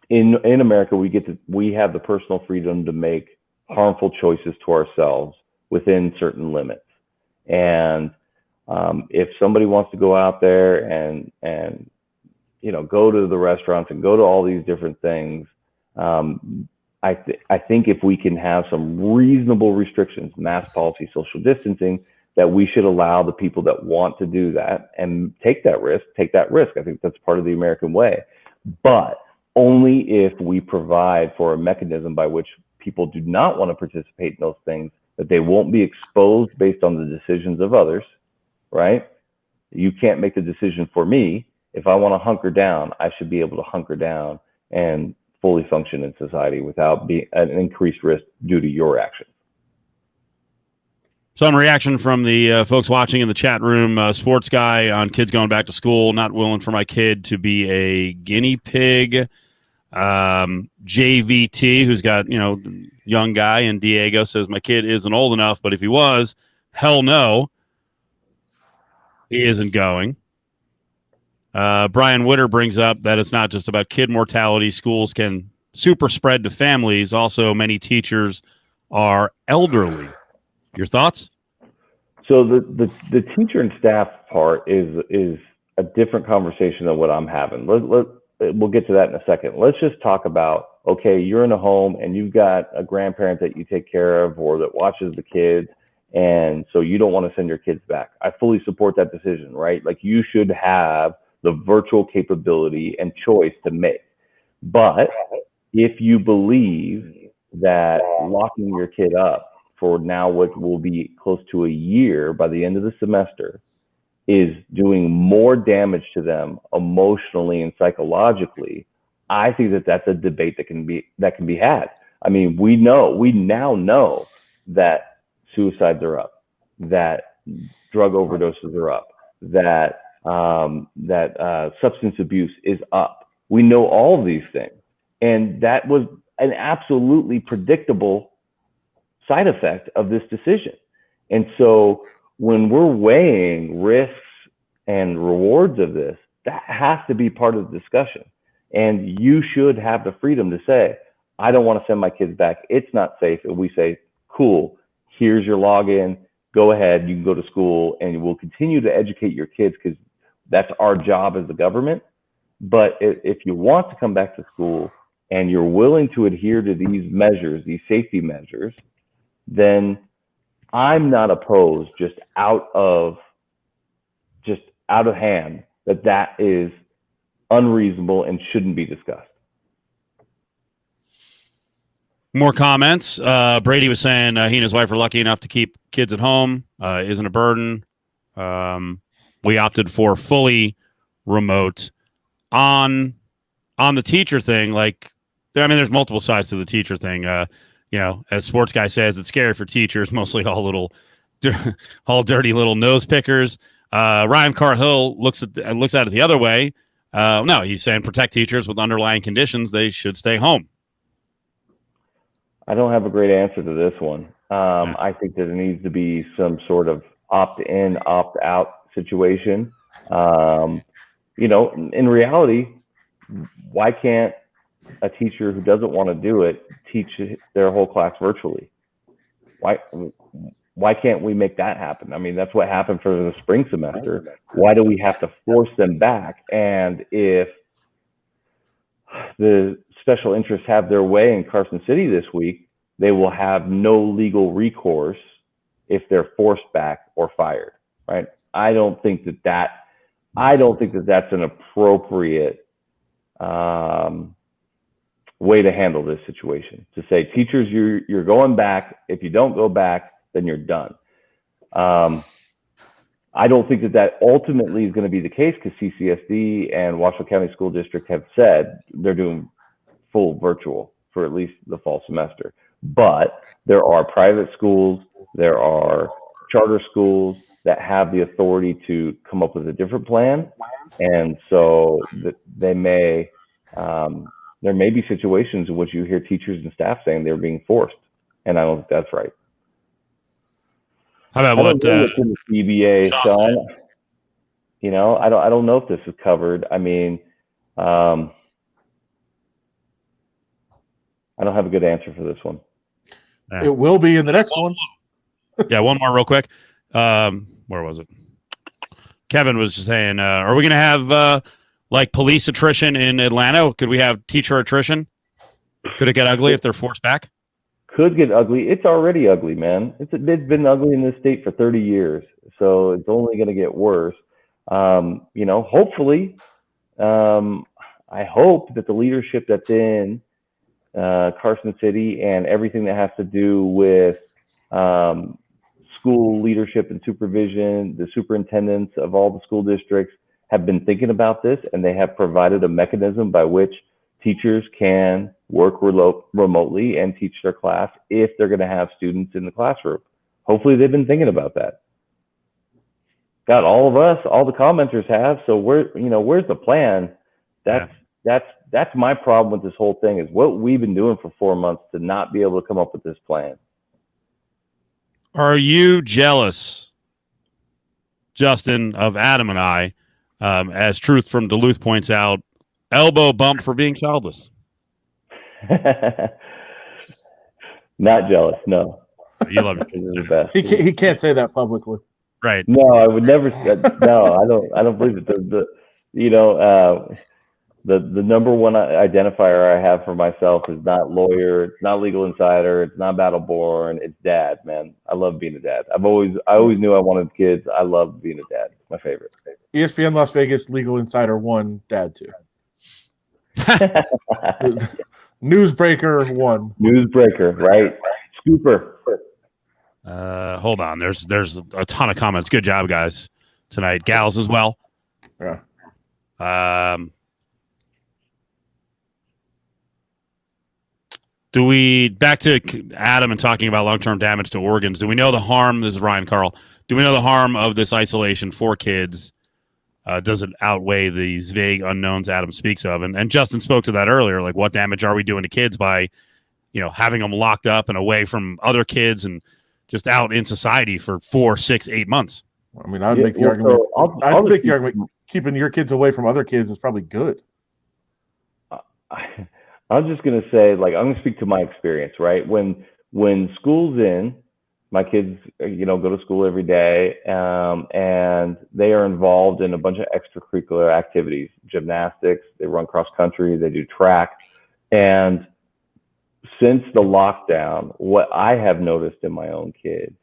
in America we have the personal freedom to make harmful choices to ourselves within certain limits, and If somebody wants to go out there and go to the restaurants and go to all these different things, I think if we can have some reasonable restrictions, mask policy, social distancing, that we should allow the people that want to do that and take that risk. I think that's part of the American way, but only if we provide for a mechanism by which people do not want to participate in those things, that they won't be exposed based on the decisions of others, right? You can't make the decision for me. If I want to hunker down, I should be able to hunker down and fully function in society without being an increased risk due to your actions. Some reaction from the folks watching in the chat room. Sports guy on kids going back to school, not willing for my kid to be a guinea pig. JVT, who's got, young guy in Diego, says my kid isn't old enough, but if he was, hell no, he isn't going. Brian Witter brings up that it's not just about kid mortality. Schools can super spread to families. Also, many teachers are elderly. Your thoughts? So the teacher and staff part is a different conversation than what I'm having. We'll get to that in a second. Let's just talk about, okay, you're in a home and you've got a grandparent that you take care of or that watches the kids, and so you don't want to send your kids back. I fully support that decision, right? Like, you should have the virtual capability and choice to make. But if you believe that locking your kid up for now what will be close to a year by the end of the semester is doing more damage to them emotionally and psychologically, I think that that's a debate that can be had. I mean, we now know that suicides are up, that drug overdoses are up, that substance abuse is up. We know all of these things, and that was an absolutely predictable side effect of this decision. And so when we're weighing risks and rewards of this, that has to be part of the discussion. And you should have the freedom to say, I don't want to send my kids back. It's not safe. And we say, cool, here's your login. Go ahead. You can go to school, and we'll continue to educate your kids because that's our job as the government. But if you want to come back to school and you're willing to adhere to these measures, these safety measures, then I'm not opposed just out of hand that is unreasonable and shouldn't be discussed. More comments. Brady was saying he and his wife are lucky enough to keep kids at home. Isn't a burden. We opted for fully remote. On the teacher thing, there's multiple sides to the teacher thing. As sports guy says, it's scary for teachers, mostly all dirty little nose pickers. Ryan Carhill looks at it the other way. No, he's saying protect teachers with underlying conditions. They should stay home. I don't have a great answer to this one. I think that there needs to be some sort of opt-in, opt-out situation. In reality, why can't a teacher who doesn't want to do it teach their whole class virtually? Why can't we make that happen? I mean, that's what happened for the spring semester. Why do we have to force them back? And if the special interests have their way in Carson City this week, they will have no legal recourse if they're forced back or fired, right? I don't think that that's an appropriate way to handle this situation. To say, teachers, you're going back. If you don't go back, then you're done. I don't think that ultimately is going to be the case, because CCSD and Washoe County School District have said they're doing full virtual for at least the fall semester. But there are private schools, there are charter schools that have the authority to come up with a different plan. And so there may be situations in which you hear teachers and staff saying they're being forced. And I don't think that's right. How about what what's in the CBA, Sean? I don't know if this is covered. I mean, I don't have a good answer for this one. It will be in the next one. Yeah, one more real quick. Where was it? Kevin was just saying, are we going to have like police attrition in Atlanta? Could we have teacher attrition? Could it get ugly if they're forced back? Could get ugly. It's already ugly, man. It's been ugly in this state for 30 years, so it's only going to get worse. Hopefully, I hope that the leadership that's in Carson City and everything that has to do with school leadership and supervision, the superintendents of all the school districts have been thinking about this, and they have provided a mechanism by which teachers can work remotely and teach their class if they're going to have students in the classroom. Hopefully they've been thinking about that. God, all of us, all the commenters have. So where's the plan? That's my problem with this whole thing, is what we've been doing for 4 months to not be able to come up with this plan. Are you jealous, Justin, of Adam and I, as Truth from Duluth points out, elbow bump for being childless? Not jealous, no. You love it. The best. He can't say that publicly. Right. No, I would never. No, I don't believe it. The number one identifier I have for myself is not lawyer, it's not legal insider, it's not Battleborn, it's dad, man. I love being a dad. I always knew I wanted kids. I love being a dad. It's my favorite. ESPN Las Vegas Legal Insider 1, Dad 2. Newsbreaker 1. Newsbreaker, right? Scooper. Hold on. There's a ton of comments. Good job, guys, tonight. Gals as well. Yeah. Back to Adam and talking about long-term damage to organs, do we know the harm, this is Ryan Carl, do we know the harm of this isolation for kids? Does it outweigh these vague unknowns Adam speaks of? And Justin spoke to that earlier, like what damage are we doing to kids by, having them locked up and away from other kids and just out in society for 4, 6, 8 months? I mean, I'd make the argument. I'd make the argument keeping your kids away from other kids is probably good. I was just going to say, I'm going to speak to my experience, right? When school's in, my kids, go to school every day, and they are involved in a bunch of extracurricular activities, gymnastics, they run cross country, they do track. And since the lockdown, what I have noticed in my own kids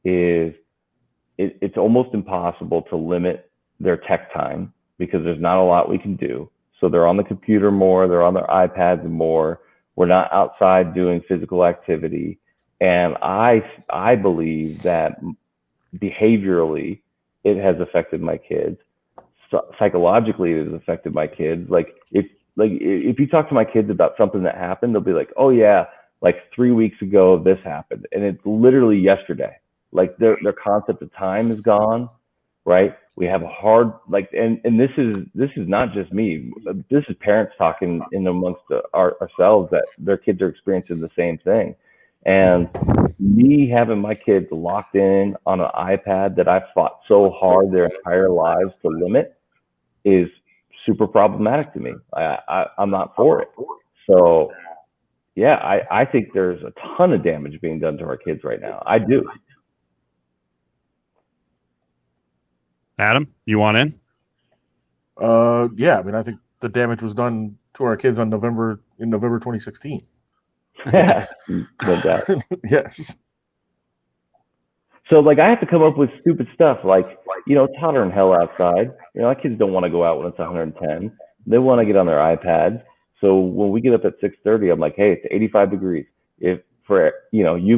is it's almost impossible to limit their tech time because there's not a lot we can do. So they're on the computer more, they're on their iPads more. We're not outside doing physical activity. And I believe that behaviorally, it has affected my kids. Psychologically, it has affected my kids. If you talk to my kids about something that happened, they'll be like, "Oh yeah, 3 weeks ago this happened," and it's literally yesterday. Their concept of time is gone, right? We have a hard and this is not just me. This is parents talking in amongst ourselves that their kids are experiencing the same thing. And me having my kids locked in on an iPad that I've fought so hard their entire lives to limit is super problematic to me. I'm not for it. So yeah, I think there's a ton of damage being done to our kids right now. I do. Adam, you want in? Yeah. I mean, I think the damage was done to our kids in November 2016. No doubt. Yes. So I have to come up with stupid stuff it's hotter than hell outside. Our kids don't want to go out when it's 110. They want to get on their iPads. So when we get up at 6:30, I'm like, hey, it's 85 degrees. You've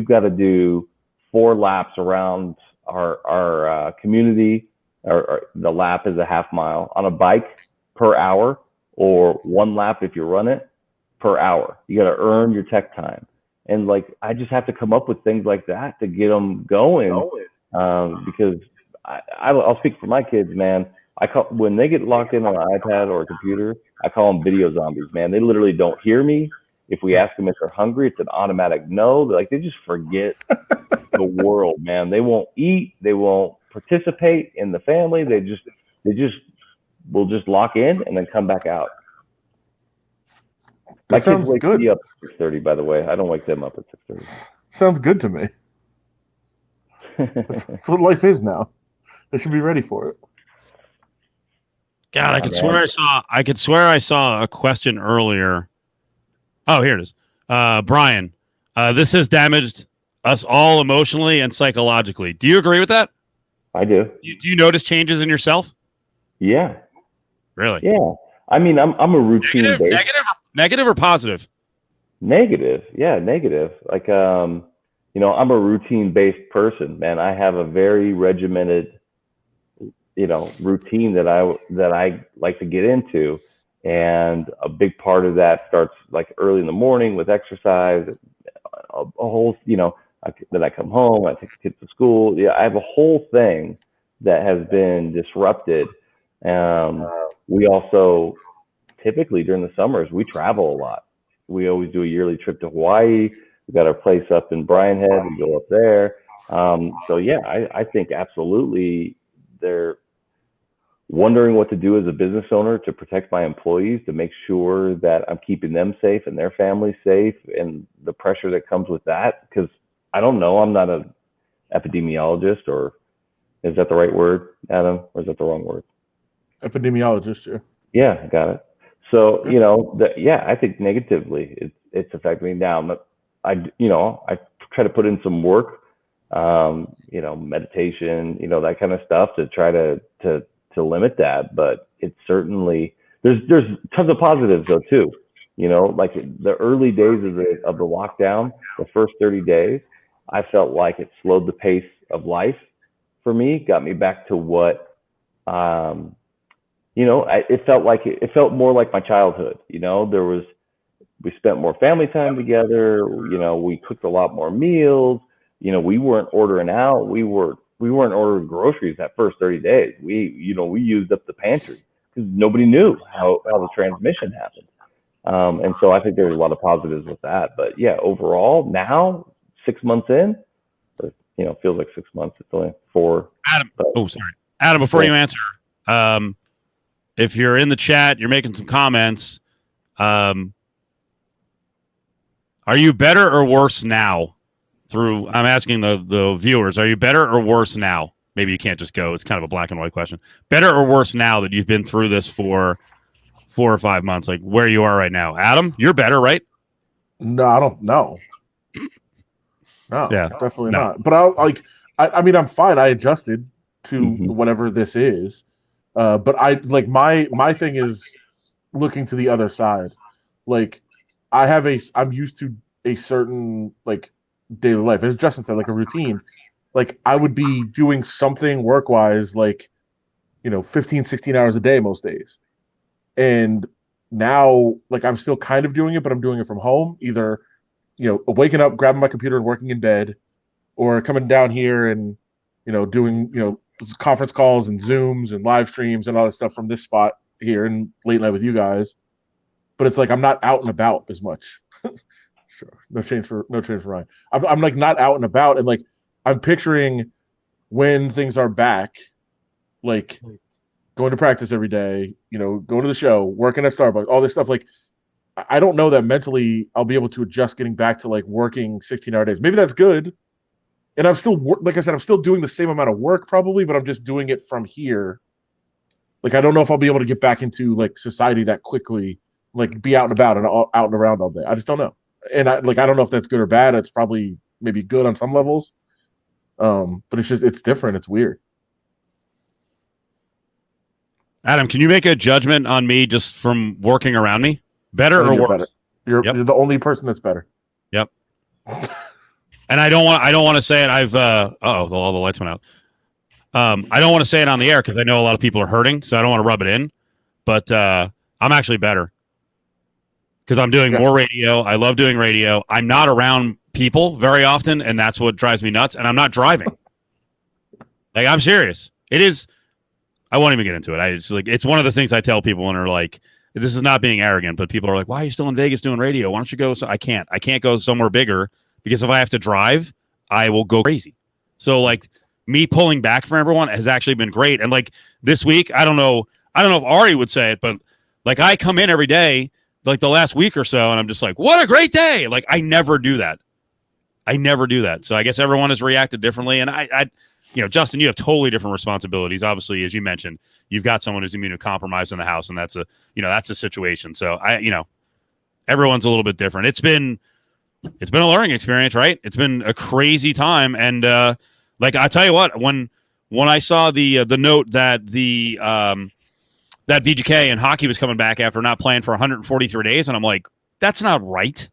got to do 4 laps around our community. Or the lap is a half mile on a bike per hour, or 1 lap if you run it per hour. You got to earn your tech time. And I just have to come up with things like that to get them going. Because I'll speak for my kids, man. When they get locked in on an iPad or a computer, I call them video zombies, man. They literally don't hear me. If we ask them if they're hungry, it's an automatic no. They just forget the world, man. They won't eat. They won't participate in the family. They will just lock in and then come back out. My kids wake me up at 6:30, by the way. I don't wake them up at 6:30. Sounds good to me. That's what life is now. They should be ready for it. God, I could swear I saw a question earlier. Oh, here it is. Brian, this has damaged us all emotionally and psychologically. Do you agree with that? I do. Do you notice changes in yourself? Yeah. Really? Yeah. I mean, I'm a routine based. Negative or positive? Negative. Yeah, negative. Like, I'm a routine based person, man. I have a very regimented, routine that I like to get into. And a big part of that starts like early in the morning with exercise, a whole, then I come home, I take the kids to school. Yeah, I have a whole thing that has been disrupted. We also typically during the summers, we travel a lot. We always do a yearly trip to Hawaii. We got our place up in Bryan Head. We go up there. So yeah, I think absolutely they're wondering what to do as a business owner to protect my employees, to make sure that I'm keeping them safe and their families safe, and the pressure that comes with that. Because I don't know, I'm not an epidemiologist, or is that the right word, Adam, or is that the wrong word? Epidemiologist, yeah. Yeah, got it. So, I think negatively it's affecting me now. I try to put in some work, meditation, that kind of stuff to try to limit that. But it's certainly, there's tons of positives though too. Like the early days of the lockdown, the first 30 days, I felt like it slowed the pace of life for me, got me back to what, it felt more like my childhood. We spent more family time together. We cooked a lot more meals. We weren't ordering out. We weren't ordering groceries that first 30 days. We used up the pantry because nobody knew how the transmission happened. And so I think there's a lot of positives with that. But yeah, overall now, 6 months in, feels like 6 months. It's only 4. Adam, Adam, before you answer, if you're in the chat, you're making some comments. Are you better or worse now? I'm asking the viewers, are you better or worse now? Maybe you can't just go. It's kind of a black and white question. Better or worse now that you've been through this for 4 or 5 months, like where you are right now? Adam, you're better, right? No, I don't know. No, yeah, definitely not. But I mean, I'm fine. I adjusted to whatever this is. But I like my thing is looking to the other side. Like I'm used to a certain like daily life, as Justin said, like a routine. Like I would be doing something work wise, like 15, 16 hours a day most days. And now like I'm still kind of doing it, but I'm doing it from home, either waking up, grabbing my computer and working in bed, or coming down here and doing conference calls and Zooms and live streams and all that stuff from this spot here and late night with you guys. But it's like I'm not out and about as much. Sure. No change for Ryan. I'm like not out and about, and like I'm picturing when things are back, like going to practice every day, going to the show, working at Starbucks, all this stuff. Like I don't know that mentally I'll be able to adjust getting back to like working 16-hour days. Maybe that's good. And I'm still, like I said, I'm still doing the same amount of work probably, but I'm just doing it from here. Like, I don't know if I'll be able to get back into like society that quickly, like be out and about and out and around all day. I just don't know. And I don't know if that's good or bad. It's probably maybe good on some levels. But it's different. It's weird. Adam, can you make a judgment on me just from working around me? Better or worse? Better. You're the only person that's better. Yep. And I don't want to say it. All the lights went out. I don't want to say it on the air because I know a lot of people are hurting, so I don't want to rub it in. But I'm actually better because I'm doing more radio. I love doing radio. I'm not around people very often, and that's what drives me nuts. And I'm not driving. Like, I'm serious. It is. I won't even get into it. It's one of the things I tell people when they're like, this is not being arrogant, but people are like, why are you still in Vegas doing radio? Why don't you go? So I can't go somewhere bigger because if I have to drive, I will go crazy. So like me pulling back from everyone has actually been great. And like this week, I don't know if Ari would say it, but like I come in every day, like the last week or so, and I'm just like, what a great day. Like I never do that. So I guess everyone has reacted differently. And Justin, you have totally different responsibilities. Obviously, as you mentioned, you've got someone who's immunocompromised in the house, and that's a situation. So everyone's a little bit different. It's been a learning experience, right? It's been a crazy time, and I tell you what, when I saw the note that that VGK and hockey was coming back after not playing for 143 days, and I'm like, that's not right.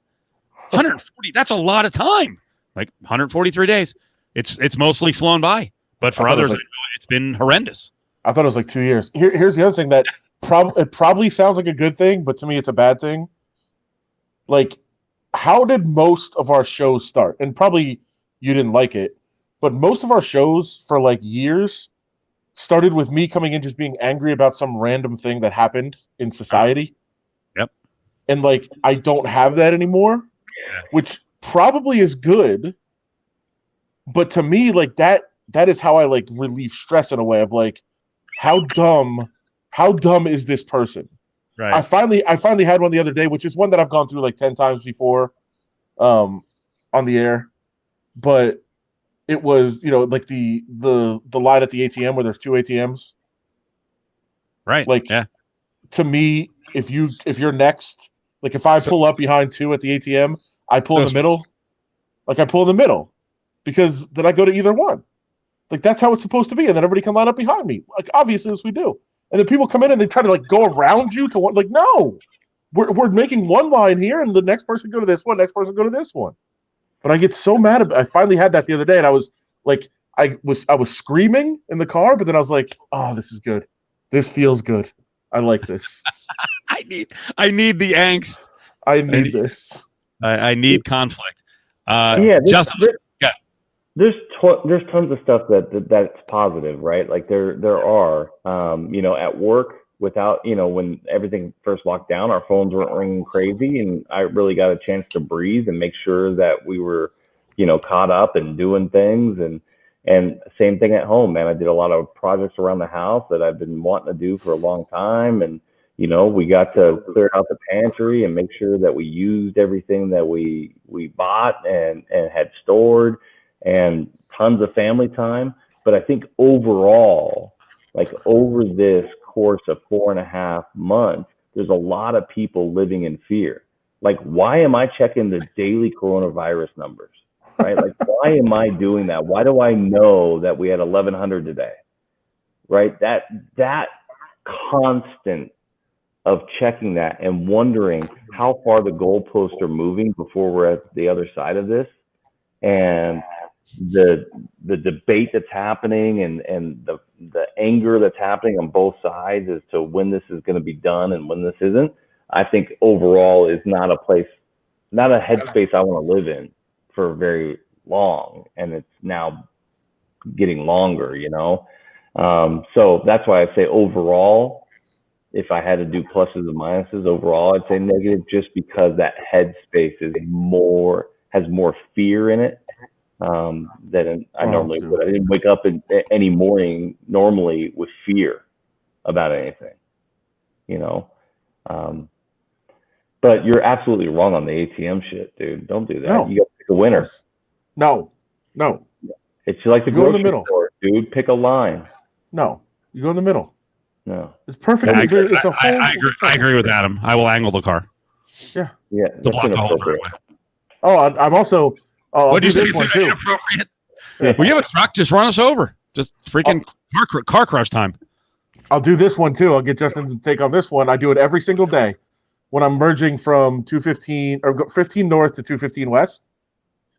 140, that's a lot of time. Like 143 days. It's mostly flown by, but for others, it's been horrendous. I thought it was like 2 years. Here's the other thing that it probably sounds like a good thing, but to me, it's a bad thing. Like, how did most of our shows start? And probably you didn't like it, but most of our shows for like years started with me coming in just being angry about some random thing that happened in society. Yep. And like, I don't have that anymore, which probably is good. But to me, like that is how I like relieve stress in a way of like, how dumb is this person? Right. I finally had one the other day, which is one that I've gone through like 10 times before, on the air. But it was, like the line at the ATM where there's two ATMs. Right. Like, yeah. To me, if you're next, like if I pull up behind two at the ATM, I pull in the middle. Like I pull in the middle. Because then I go to either one. Like that's how it's supposed to be, and then everybody can line up behind me. Like obviously, as we do. And then people come in and they try to like go around you to one. Like no, we're making one line here, and the next person go to this one, next person go to this one. But I get so mad about. I finally had that the other day, and I was like, I was screaming in the car, but then I was like, oh, this is good. This feels good. I like this. I need the angst. I need this. I need conflict. There's tons of stuff that's positive, right? Like there are, at work without, when everything first locked down, our phones weren't ringing crazy, and I really got a chance to breathe and make sure that we were, caught up and doing things, and same thing at home, man. I did a lot of projects around the house that I've been wanting to do for a long time, and we got to clear out the pantry and make sure that we used everything that we bought and had stored. And tons of family time. But I think overall, like over this course of 4.5 months, there's a lot of people living in fear. Like, why am I checking the daily coronavirus numbers, right? Like, why am I doing that? Why do I know that we had 1,100 today, right? That constant of checking that and wondering how far the goalposts are moving before we're at the other side of this. And the debate that's happening and the anger that's happening on both sides as to when this is going to be done and when this isn't, I think overall is not a headspace I want to live in for very long. And it's now getting longer, so that's why I say overall, if I had to do pluses and minuses overall, I'd say negative, just because that headspace has more fear in it. Than I normally would. I didn't wake up in any morning normally with fear about anything, but you're absolutely wrong on the ATM shit, dude. Don't do that. No, you got to pick a winner. No. It's like the grocery store, dude. Pick a line. No, you go in the middle. No, it's perfect. I agree with Adam. I will angle the car. Yeah. To block the whole driveway. Oh, I'm also. Oh, what do you say? Inappropriate. Yeah. Well, you have a truck. Just run us over. Just freaking car crush time. I'll do this one too. I'll get Justin's take on this one. I do it every single day when I'm merging from 215 or 15 north to 215 west.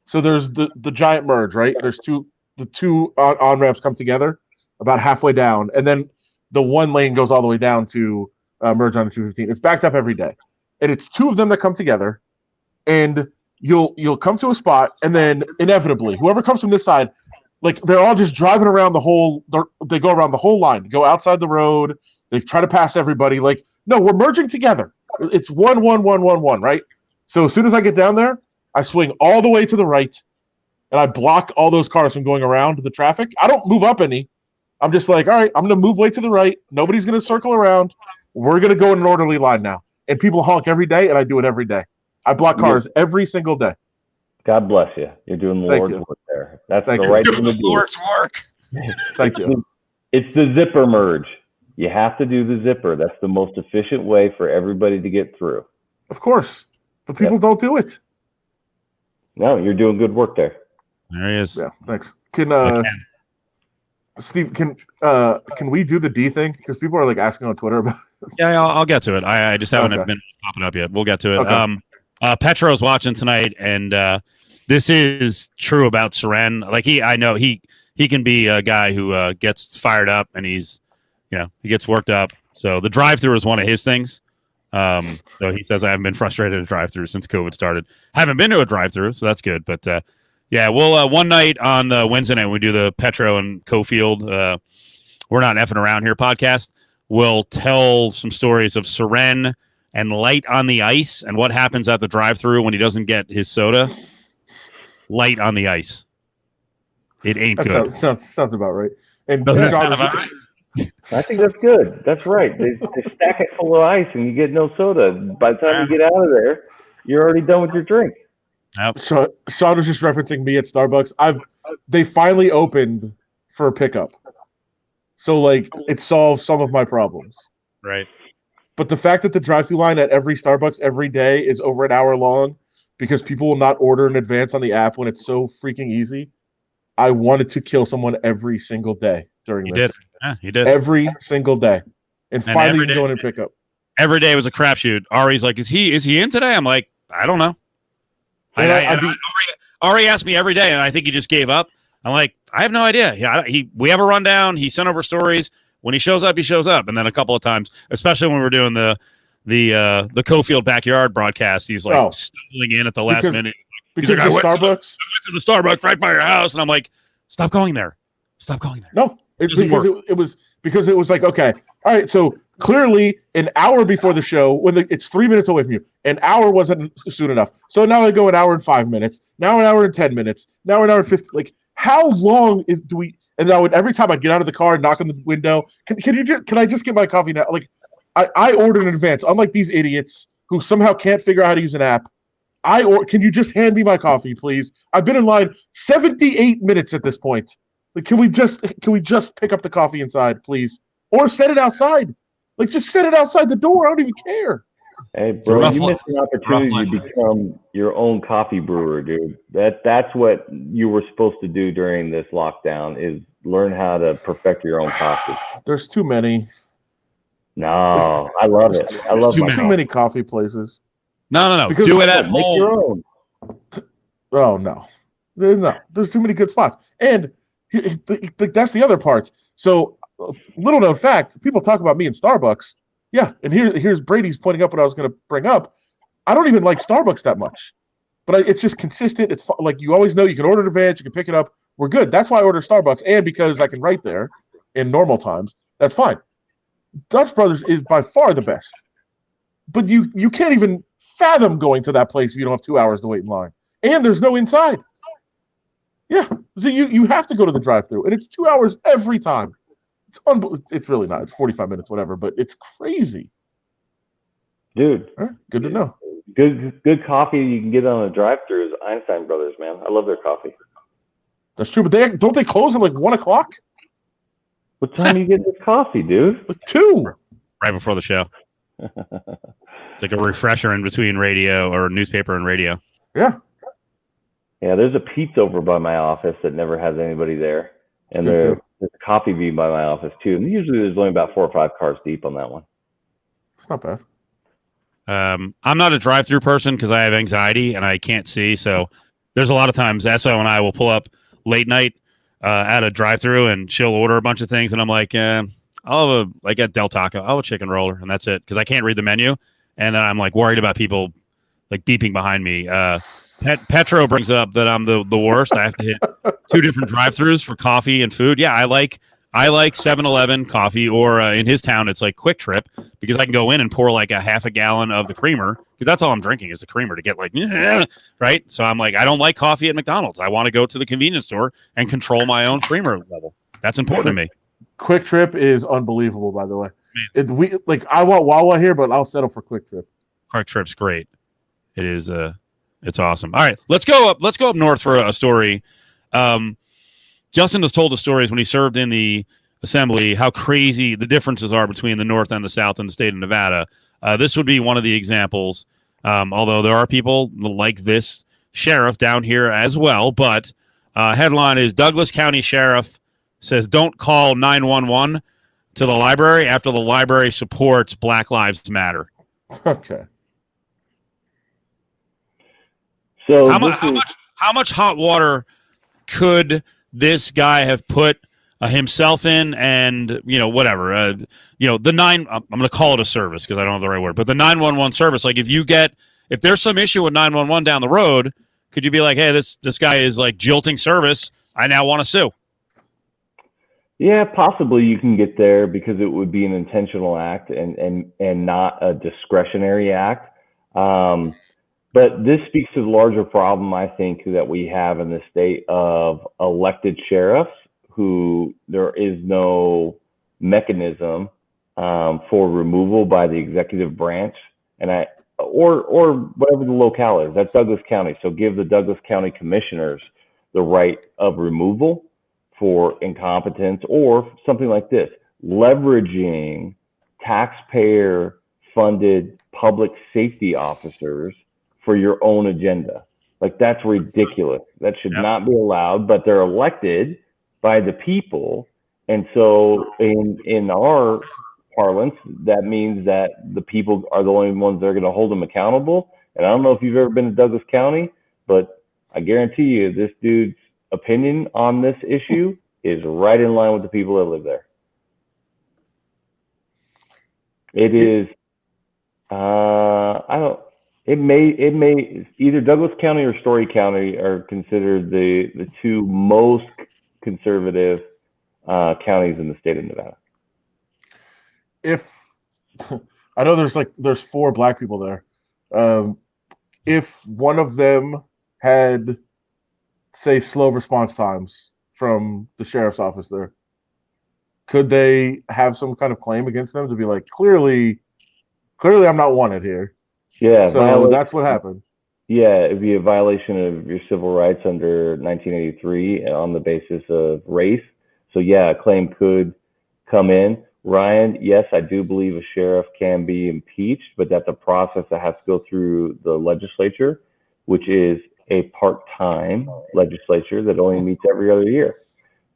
So there's the giant merge, right? There's the two on ramps come together about halfway down, and then the one lane goes all the way down to merge on 215. It's backed up every day, and it's two of them that come together, and you'll come to a spot, and then inevitably, whoever comes from this side, like they're all just driving around they go around the whole line, go outside the road, they try to pass everybody. Like, no, we're merging together. It's 1 1 1 1 1, right? So as soon as I get down there, I swing all the way to the right, and I block all those cars from going around the traffic. I don't move up any. I'm just like, all right, I'm gonna move way to the right. Nobody's gonna circle around. We're gonna go in an orderly line now. And people honk every day, and I do it every day. I block cars every single day. God bless you. You're doing the Lord's work there. That's the right thing to do. Lord's work. Thank you. It's the zipper merge. You have to do the zipper. That's the most efficient way for everybody to get through. Of course, but people don't do it. No, you're doing good work there. There he is. Yeah, thanks. Steve, can we do the D thing? Because people are like asking on Twitter about it. Yeah, I'll get to it. I just haven't been popping up yet. We'll get to it. Okay. Petro's watching tonight, and this is true about Seren. Like I know he can be a guy who gets fired up, and he gets worked up. So the drive-through is one of his things. So he says I haven't been frustrated at a drive-through since COVID started. Haven't been to a drive-through, so that's good. But yeah, we'll one night on the Wednesday night when we do the Petro and Cofield. We're not effing around here podcast. We'll tell some stories of Seren and Light on the Ice and what happens at the drive-through when he doesn't get his soda. Light on the ice. It ain't good. Sounds about right. And doesn't that sound about right? I think that's good. That's right. They stack it full of ice and you get no soda. By the time you get out of there, you're already done with your drink. Yep. So Sean was just referencing me at Starbucks. They finally opened for pickup. So like it solves some of my problems. Right. But the fact that the drive-through line at every Starbucks every day is over an hour long because people will not order in advance on the app when it's so freaking easy. I wanted to kill someone every single day during this. Did. Yeah, you did. Every single day. And finally you can go in and pick up. Every day was a crapshoot. Ari's like, is he in today? I'm like, I don't know. Ari asked me every day, and I think he just gave up. I'm like, I have no idea. Yeah, we have a rundown. He sent over stories. When he shows up, he shows up. And then a couple of times, especially when we're doing the Cofield backyard broadcast, he's like stumbling in at the last minute. He's like, I went to the Starbucks right by your house, and I'm like, stop going there. Stop going there. No, it was like, okay, all right. So clearly, an hour before the show, it's 3 minutes away from you, an hour wasn't soon enough. So now I go an hour and 5 minutes. Now an hour and 10 minutes. Now an hour and 50. Like, how long do we? And I would every time I'd get out of the car and knock on the window. Can I just get my coffee now? Like, I ordered in advance. Unlike these idiots who somehow can't figure out how to use an app. Can you just hand me my coffee, please? I've been in line 78 minutes at this point. Like, can we just pick up the coffee inside, please? Or set it outside. Like, just set it outside the door. I don't even care. Hey, bro, you missed an opportunity to become your own coffee brewer, dude. That's what you were supposed to do during this lockdown is learn how to perfect your own coffee. There's too many. No, I love it. I love too many coffee places. No. Because do it at home. Make your own. Oh, no. There's too many good spots. And that's the other part. So, little known fact, people talk about me in Starbucks. Yeah, and here's Brady's pointing up what I was going to bring up. I don't even like Starbucks that much. But it's just consistent. It's like you always know you can order in advance, you can pick it up. We're good. That's why I order Starbucks. And because I can write there in normal times, that's fine. Dutch Brothers is by far the best. But you can't even fathom going to that place if you don't have 2 hours to wait in line. And there's no inside. Yeah. So you have to go to the drive-thru. And it's 2 hours every time. It's really not. It's 45 minutes, whatever, but it's crazy. Dude. Good to know. Good coffee you can get on a drive-thru is Einstein Brothers, man. I love their coffee. That's true, but don't they close at like 1 o'clock? What time are you getting this coffee, dude? Like 2. Right before the show. It's like a refresher in between radio or newspaper and radio. Yeah. Yeah, there's a pizza over by my office that never has anybody there. And there's a coffee bean by my office too. And usually there's only about 4 or 5 cars deep on that one. It's not bad. I'm not a drive-through person because I have anxiety and I can't see. So there's a lot of times SO and I will pull up late night at a drive-through and she'll order a bunch of things. And I'm like, I'll have Del Taco. I'll have a chicken roller. And that's it. Because I can't read the menu. And I'm like worried about people like beeping behind me. Petro brings up that I'm the worst. I have to hit 2 different drive-throughs for coffee and food. Yeah, I like 7-Eleven coffee, or in his town it's like Quick Trip because I can go in and pour like a half a gallon of the creamer because that's all I'm drinking is the creamer to get like right. So I'm like, I don't like coffee at McDonald's. I want to go to the convenience store and control my own creamer level. That's important to me. Quick Trip is unbelievable, by the way. I want Wawa here, but I'll settle for Quick Trip. Quick Trip's great. It is. It's awesome. All right, let's go up north for a story. Justin has told the stories when he served in the assembly, how crazy the differences are between the North and the South in the state of Nevada. This would be one of the examples, although there are people like this sheriff down here as well. But headline is Douglas County Sheriff says don't call 911 to the library after the library supports Black Lives Matter. Okay. So How much hot water could this guy have put himself in, and whatever, I'm going to call it a service because I don't have the right word, but the 911 service, like if there's some issue with 911 down the road, could you be like, hey, this guy is like jilting service, I now want to sue? Yeah, possibly you can get there because it would be an intentional act and not a discretionary act. But this speaks to the larger problem, I think, that we have in the state of elected sheriffs who there is no mechanism for removal by the executive branch, or whatever the locale is. That's Douglas County. So give the Douglas County commissioners the right of removal for incompetence or something like this, leveraging taxpayer-funded public safety officers for your own agenda. Like, that's ridiculous. That should not be allowed, but they're elected by the people. And so in our parlance, that means that the people are the only ones that are going to hold them accountable. And I don't know if you've ever been to Douglas County, but I guarantee you this dude's opinion on this issue is right in line with the people that live there. It is, it may either Douglas County or Story County are considered the two most conservative counties in the state of Nevada. If I know there's 4 black people there, if one of them had, say, slow response times from the sheriff's office there, could they have some kind of claim against them to be like, clearly I'm not wanted here? Yeah, so that's what happened. Yeah, it'd be a violation of your civil rights under 1983 on the basis of race. So yeah, a claim could come in. Ryan, yes, I do believe a sheriff can be impeached, but that's a process that has to go through the legislature, which is a part-time legislature that only meets every other year,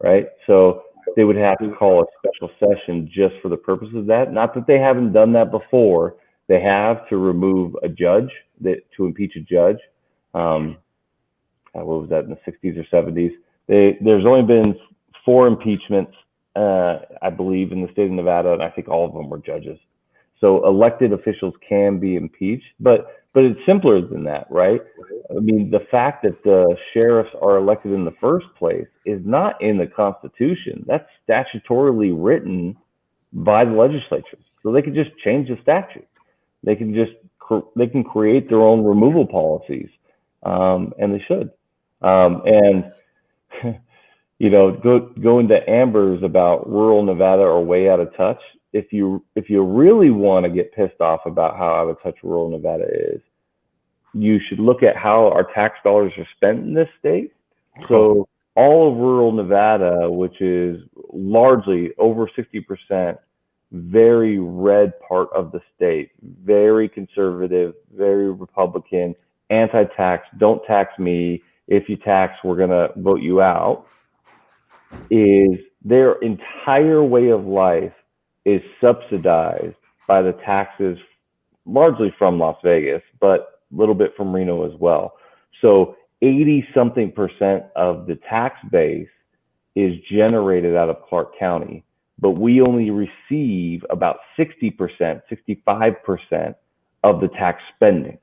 right? So they would have to call a special session just for the purpose of that. Not that they haven't done that before. They have to remove a judge, to impeach a judge. What was that, in the 60s or 70s? There's only been 4 impeachments, I believe, in the state of Nevada, and I think all of them were judges. So elected officials can be impeached, but it's simpler than that, right? I mean, the fact that the sheriffs are elected in the first place is not in the Constitution. That's statutorily written by the legislature. So they could just change the statute. They can create their own removal policies, and they should. And going to Amber's about rural Nevada are way out of touch. If you really want to get pissed off about how out of touch rural Nevada is, you should look at how our tax dollars are spent in this state. So all of rural Nevada, which is largely over 60%, very red part of the state, very conservative, very Republican, anti-tax, don't tax me. If you tax, we're going to vote you out. Is their entire way of life is subsidized by the taxes, largely from Las Vegas, but a little bit from Reno as well. So 80-something% of the tax base is generated out of Clark County, but we only receive about 60%, 65% of the tax spending.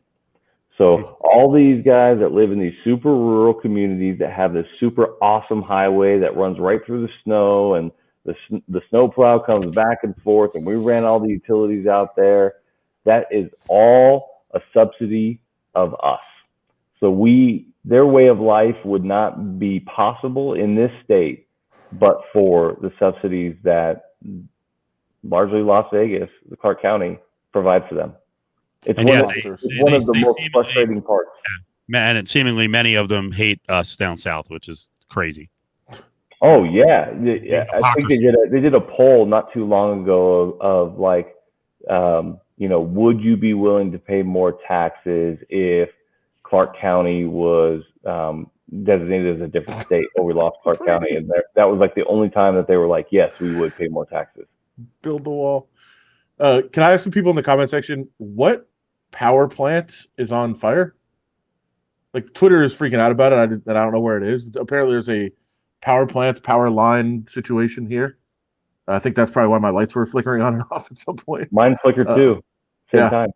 So all these guys that live in these super rural communities that have this super awesome highway that runs right through the snow, and the snowplow comes back and forth, and we ran all the utilities out there, that is all a subsidy of us. So their way of life would not be possible in this state but for the subsidies that largely Las Vegas, the Clark County, provide for them. It's one of the most frustrating parts. And seemingly many of them hate us down south, which is crazy. Oh yeah, yeah. I think Hypocrisy. they did a poll not too long ago of like, would you be willing to pay more taxes if Clark County was designated as a different state, or we lost Clark County, and that was like the only time that they were like, yes, we would pay more taxes. Build the wall. Can I ask some people in the comment section what power plant is on fire? Like Twitter is freaking out about it, and I don't know where it is. But apparently, there's a power plant, power line situation here. I think that's probably why my lights were flickering on and off at some point. Mine flickered too, same time.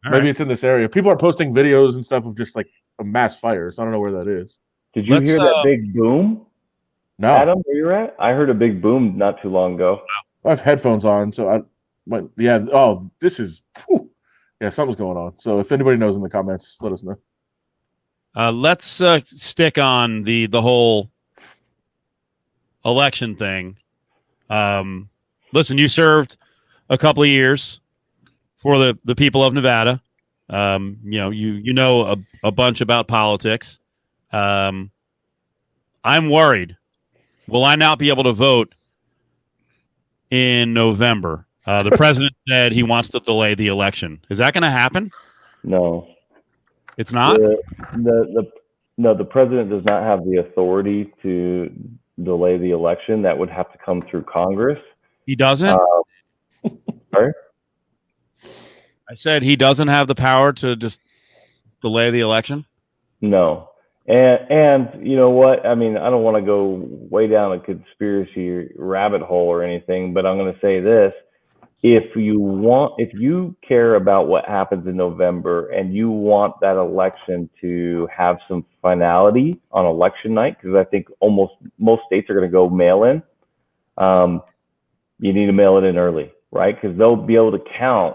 Maybe it's in this area. People are posting videos and stuff of just like a mass fire. So I don't know where that is. Did you hear that big boom? No, Adam, where you're at? I heard a big boom not too long ago. I have headphones on, so I went. Yeah. Oh, this is. Whew. Yeah, something's going on. So if anybody knows in the comments, let us know. Let's stick on the whole election thing. Listen, you served a couple of years for the people of Nevada. You know a bunch about politics. I'm worried. Will I not be able to vote in November? The president said he wants to delay the election. Is that going to happen? No. It's not? The president does not have the authority to delay the election. That would have to come through Congress. He doesn't? Sorry? I said he doesn't have the power to just delay the election? No. And you know what? I mean, I don't want to go way down a conspiracy rabbit hole or anything, but I'm going to say this. If you care about what happens in November and you want that election to have some finality on election night, because I think almost most states are going to go mail in, you need to mail it in early, right? Because they'll be able to count.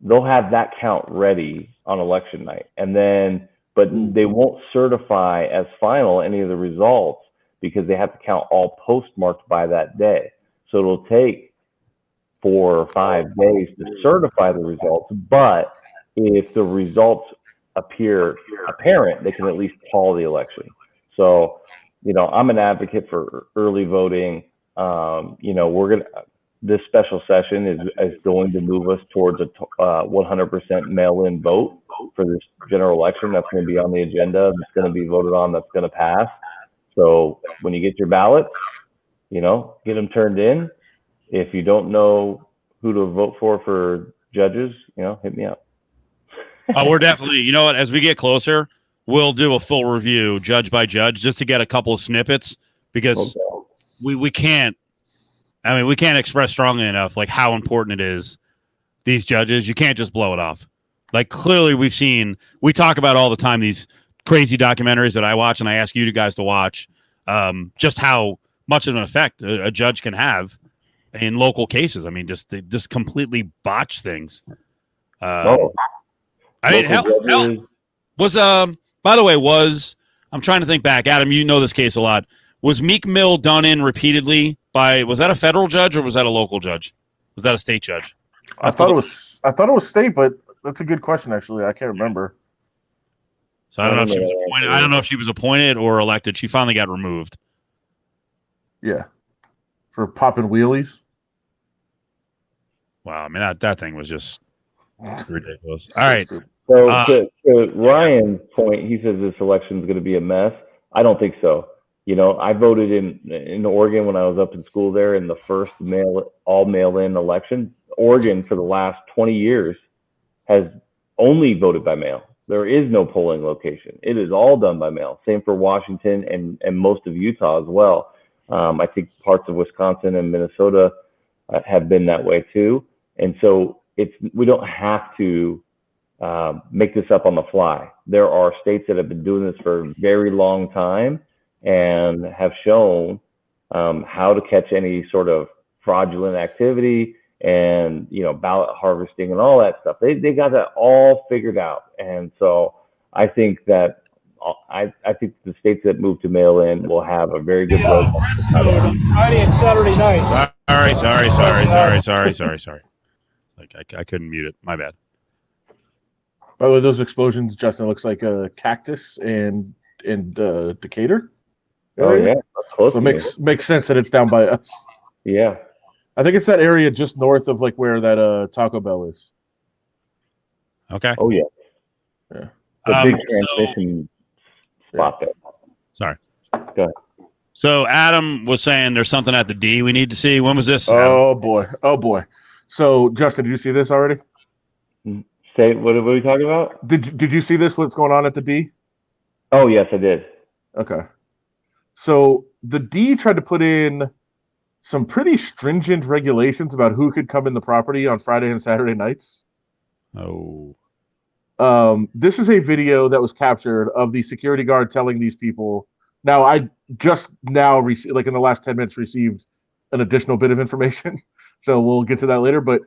They'll have that count ready on election night, but they won't certify as final any of the results because they have to count all postmarked by that day. So it'll take 4 or 5 days to certify the results, but if the results appear apparent, they can at least call the election. So, I'm an advocate for early voting. This special session is going to move us towards a 100% mail-in vote for this general election. That's going to be on the agenda. That's going to be voted on. That's going to pass. So when you get your ballots, get them turned in. If you don't know who to vote for judges, hit me up. We're definitely, as we get closer, we'll do a full review judge by judge just to get a couple of snippets because we can't express strongly enough like how important it is. These judges, you can't just blow it off. Like clearly we talk about all the time these crazy documentaries that I watch and I ask you guys to watch, just how much of an effect a judge can have in local cases. I mean, they just completely botch things. Hell was by the way, I'm trying to think back. Adam, you know this case a lot. Was Meek Mill done in repeatedly was that a federal judge or was that a local judge? Was that a state judge? I thought it was state, but that's a good question actually. I can't remember. So I don't know if she was appointed. I don't know if she was appointed or elected. She finally got removed. Yeah. For popping wheelies. Wow, I mean that thing was just ridiculous. All right. So to Ryan's point, he says this election is going to be a mess. I don't think so. I voted in Oregon when I was up in school there in the first all mail-in election. Oregon for the last 20 years has only voted by mail. There is no polling location. It is all done by mail. Same for Washington and most of Utah as well. I think parts of Wisconsin and Minnesota have been that way too. And so we don't have to make this up on the fly. There are states that have been doing this for a very long time and have shown how to catch any sort of fraudulent activity and ballot harvesting and all that stuff. They got that all figured out. And so I think that I think the states that move to mail in will have a very good road. Friday and Saturday night. Sorry. Like I couldn't mute it. My bad. By the way, those explosions, Justin, looks like a cactus and Decatur. Oh area. yeah, that's close So to it me. makes sense that it's down by us. Yeah. I think it's that area just north of like where that Taco Bell is. Okay. Oh yeah. Yeah. The big So- transmission spot there. Sorry. Go ahead. So Adam was saying there's something at the D we need to see. When was this? Adam? Oh boy. So Justin, did you see this already? Say what are we talking about? Did you see this? What's going on at the D? Oh yes, I did. Okay. So the D tried to put in some pretty stringent regulations about who could come in the property on Friday and Saturday nights. Oh. This is a video that was captured of the security guard telling these people. Now, I just now received, like in the last 10 minutes, received an additional bit of information. So we'll get to that later. But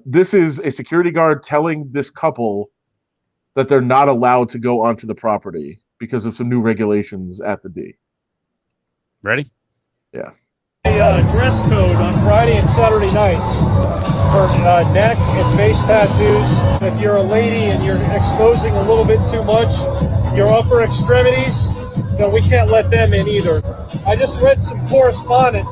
this is a security guard telling this couple that they're not allowed to go onto the property because of some new regulations at the D. Ready? Yeah. Dress code on Friday and Saturday nights for neck and face tattoos. If you're a lady and you're exposing a little bit too much your upper extremities, then we can't let them in either. I just read some correspondence.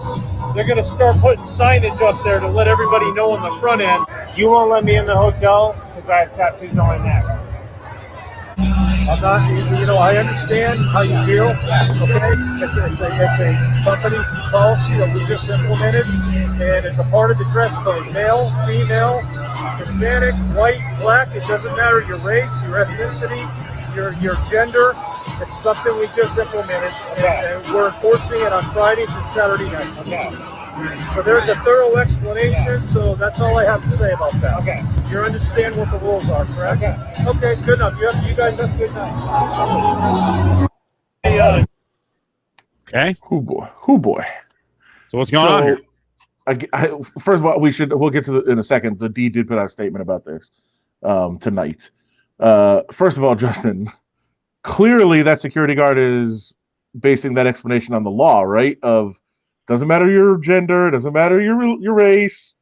They're going to start putting signage up there to let everybody know on the front end. You won't let me in the hotel because I have tattoos on my neck. I'm not, I understand how you feel. Okay, it's a company policy that we just implemented, and it's a part of the dress code. Male, female, Hispanic, white, black. It doesn't matter your race, your ethnicity, your gender. It's something we just implemented, and we're enforcing it on Fridays and Saturday nights. Okay. So there's a thorough explanation. So that's all I have to say about that. Okay. You understand what the rules are, correct? Okay, good enough. You guys have a good night. Okay. Who boy. So what's going on here? First of all, we'll get to in a second. The D did put out a statement about this tonight. First of all, Justin, clearly that security guard is basing that explanation on the law, right? Of doesn't matter your gender, doesn't matter your race,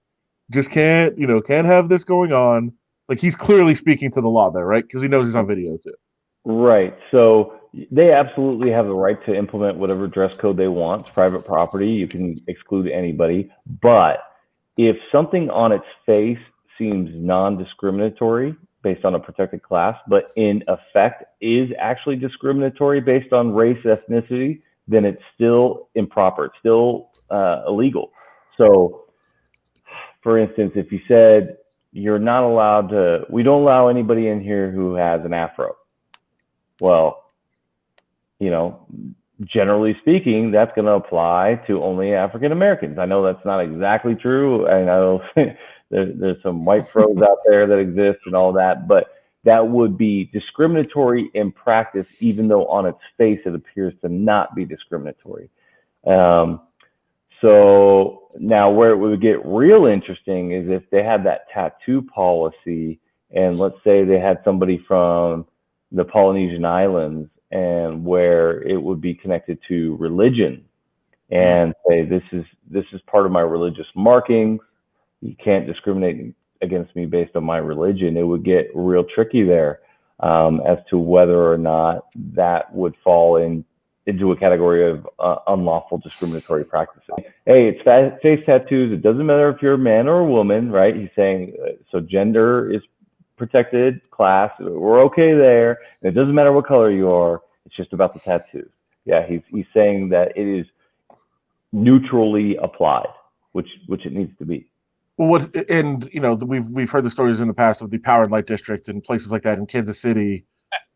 just can't have this going on. Like he's clearly speaking to the law there, right? Because he knows he's on video too. Right. So they absolutely have the right to implement whatever dress code they want. It's private property. You can exclude anybody. But if something on its face seems non-discriminatory based on a protected class, but in effect is actually discriminatory based on race, ethnicity, then it's still improper. It's still illegal. So, for instance, if you said you're not allowed to, we don't allow anybody in here who has an afro. Well, generally speaking, that's going to apply to only African Americans. I know that's not exactly true. I know there's some white fros out there that exist and all that, but that would be discriminatory in practice, even though on its face it appears to not be discriminatory. So now where it would get real interesting is if they had that tattoo policy, and let's say they had somebody from the Polynesian Islands, and where it would be connected to religion, and say this is part of my religious markings. You can't discriminate against me based on my religion. It would get real tricky there as to whether or not that would fall into a category of unlawful discriminatory practices. Hey, it's face tattoos. It doesn't matter if you're a man or a woman, right? He's saying, so gender is protected class. We're okay there. And it doesn't matter what color you are. It's just about the tattoos. Yeah, he's saying that it is neutrally applied, which it needs to be. Well, we've heard the stories in the past of the Power and Light District and places like that in Kansas City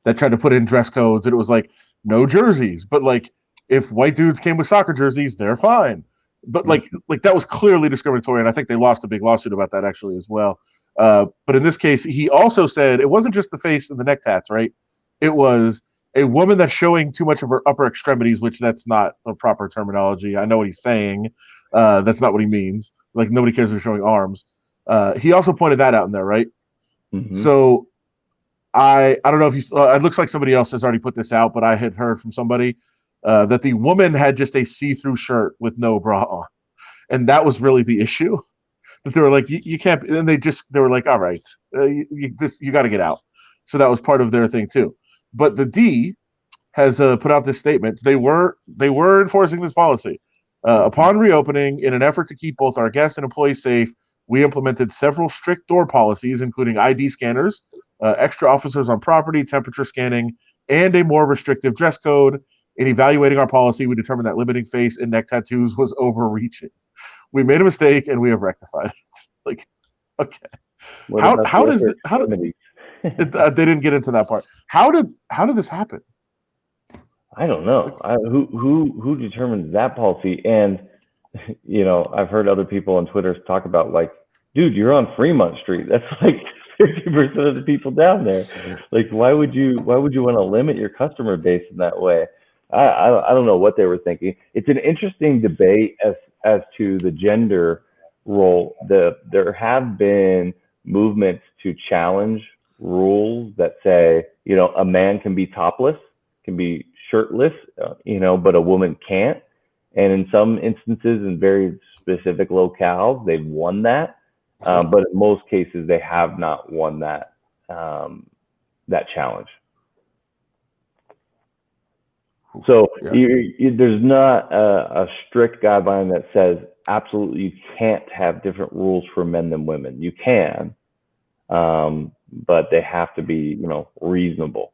that tried to put in dress codes, and it was like no jerseys, but like if white dudes came with soccer jerseys, they're fine. But like that was clearly discriminatory, and I think they lost a big lawsuit about that actually as well. But in this case, he also said it wasn't just the face and the neck tats, right? It was a woman that's showing too much of her upper extremities, which that's not a proper terminology. I know what he's saying. That's not what he means. Like nobody cares if you're showing arms. He also pointed that out in there, right? Mm-hmm. So I don't know if you. It looks like somebody else has already put this out, but I had heard from somebody that the woman had just a see-through shirt with no bra on, and that was really the issue. That they were like, you can't, and they were like, all right, you got to get out. So that was part of their thing too. But the D has put out this statement. They were enforcing this policy. Upon reopening, in an effort to keep both our guests and employees safe, we implemented several strict door policies, including ID scanners, extra officers on property, temperature scanning, and a more restrictive dress code. In evaluating our policy, we determined that limiting face and neck tattoos was overreaching. We made a mistake, and we have rectified it. Like, okay, how does they didn't get into that part? How did this happen? I don't know. Who determines that policy? And I've heard other people on Twitter talk about, like, dude, you're on Fremont Street. That's like 50% of the people down there. Like, why would you want to limit your customer base in that way? I don't know what they were thinking. It's an interesting debate as to the gender role. There have been movements to challenge rules that say, a man can be topless, can be shirtless, but a woman can't. And in some instances, in very specific locales, they've won that. But in most cases, they have not won that challenge. So there's not a strict guideline that says absolutely you can't have different rules for men than women. You can, but they have to be, reasonable.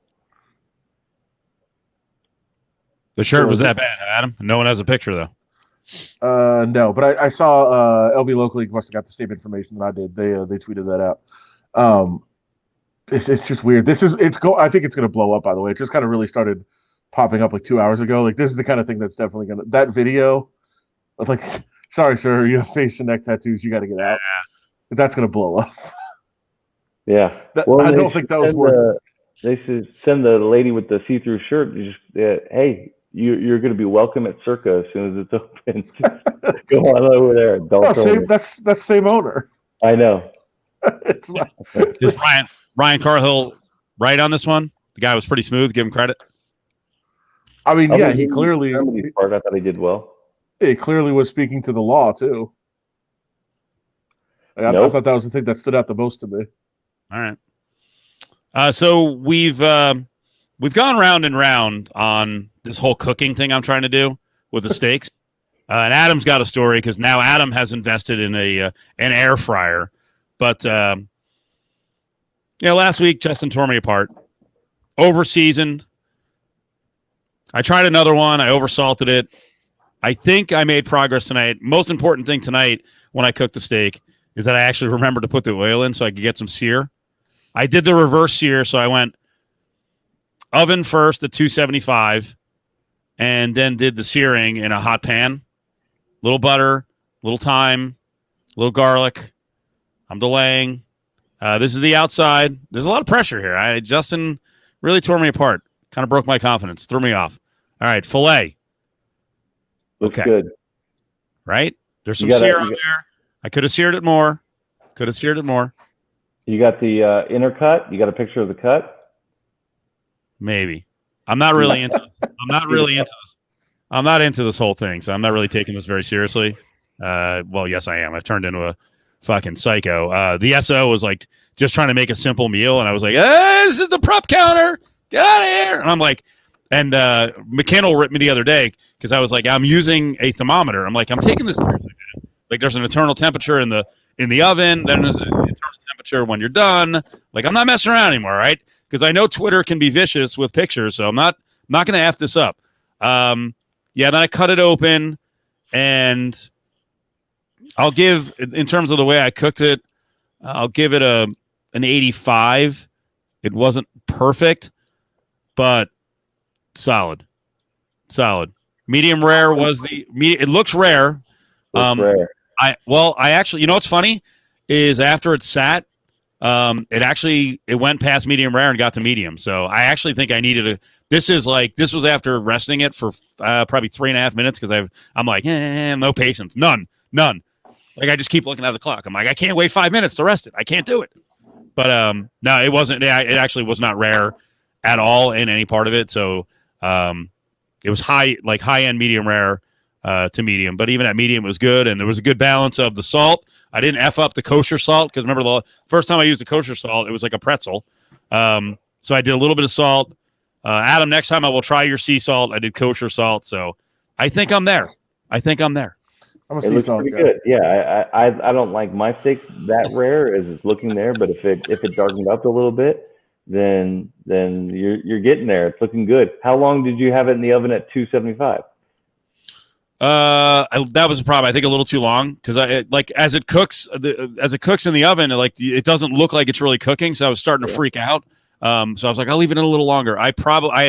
The shirt was that bad, Adam. No one has a picture though. No, but I saw LB Local League must have got the same information that I did. They tweeted that out. It's just weird. I think it's gonna blow up. By the way, it just kind of really started popping up like 2 hours ago. Like, this is the kind of thing that's definitely that video. I was like, sorry, sir, you have face and neck tattoos. You got to get out. That's gonna blow up. Yeah. I don't think that was worth it. They should send the lady with the see-through shirt. Hey, you're going to be welcome at Circa as soon as it's open. Go on over there. That's same owner. I know. It's like, is Ryan Carhill right on this one? The guy was pretty smooth. Give him credit. I mean, yeah, he clearly. I thought he did well. He clearly was speaking to the law too. I thought that was the thing that stood out the most to me. All right. So we've gone round and round on this whole cooking thing I'm trying to do with the steaks. And Adam's got a story because now Adam has invested in an air fryer. But last week Justin tore me apart. Over-seasoned. I tried another one. I oversalted it. I think I made progress tonight. Most important thing tonight when I cooked the steak is that I actually remembered to put the oil in so I could get some sear. I did the reverse sear, so I went oven first at 275 and then did the searing in a hot pan. Little butter, little thyme, little garlic. I'm delaying. This is the outside. There's a lot of pressure here. Justin really tore me apart. Kind of broke my confidence. Threw me off. All right, filet. Looks okay. Good. Right? There's some sear on there. I could have seared it more. You got the inner cut? You got a picture of the cut? Maybe. I'm not really into this. I'm not into this whole thing, so I'm not really taking this very seriously. Well, yes, I am. I've turned into a fucking psycho. The SO was like just trying to make a simple meal, and I was like, this is the prep counter. Get out of here. And I'm like, and McKinnell ripped me the other day because I was like, I'm using a thermometer. I'm like, I'm taking this seriously. Like, there's an internal temperature in the oven. Then there's an internal temperature when you're done. Like, I'm not messing around anymore, right? Because I know Twitter can be vicious with pictures, so I'm not going to F this up. Then I cut it open, and I'll give, in terms of the way I cooked it, I'll give it an 85. It wasn't perfect, but solid. Medium rare was it looks rare. Rare. I actually, what's funny is after it sat, it went past medium rare and got to medium. So I actually think I needed this was after resting it for probably 3.5 minutes because I'm like, no patience, none. Like, I just keep looking at the clock. I'm like, I can't wait 5 minutes to rest it. I can't do it. But no, it wasn't. It actually was not rare at all in any part of it. So it was high-end medium rare to medium. But even at medium, it was good, and there was a good balance of the salt. I didn't F up the kosher salt because remember the first time I used the kosher salt, it was like a pretzel. So I did a little bit of salt, Adam, next time I will try your sea salt. I did kosher salt, so I think I'm there. I'm a It sea looks salt pretty guy. good. Yeah, I don't like my steak that rare as it's looking there, but if it darkened up a little bit, then you're getting there. It's looking good. How long did you have it in the oven at 275? That was a problem. I think a little too long because as it cooks in the oven, it doesn't look like it's really cooking. So I was starting to freak out. So I was like, I'll leave it in a little longer. I had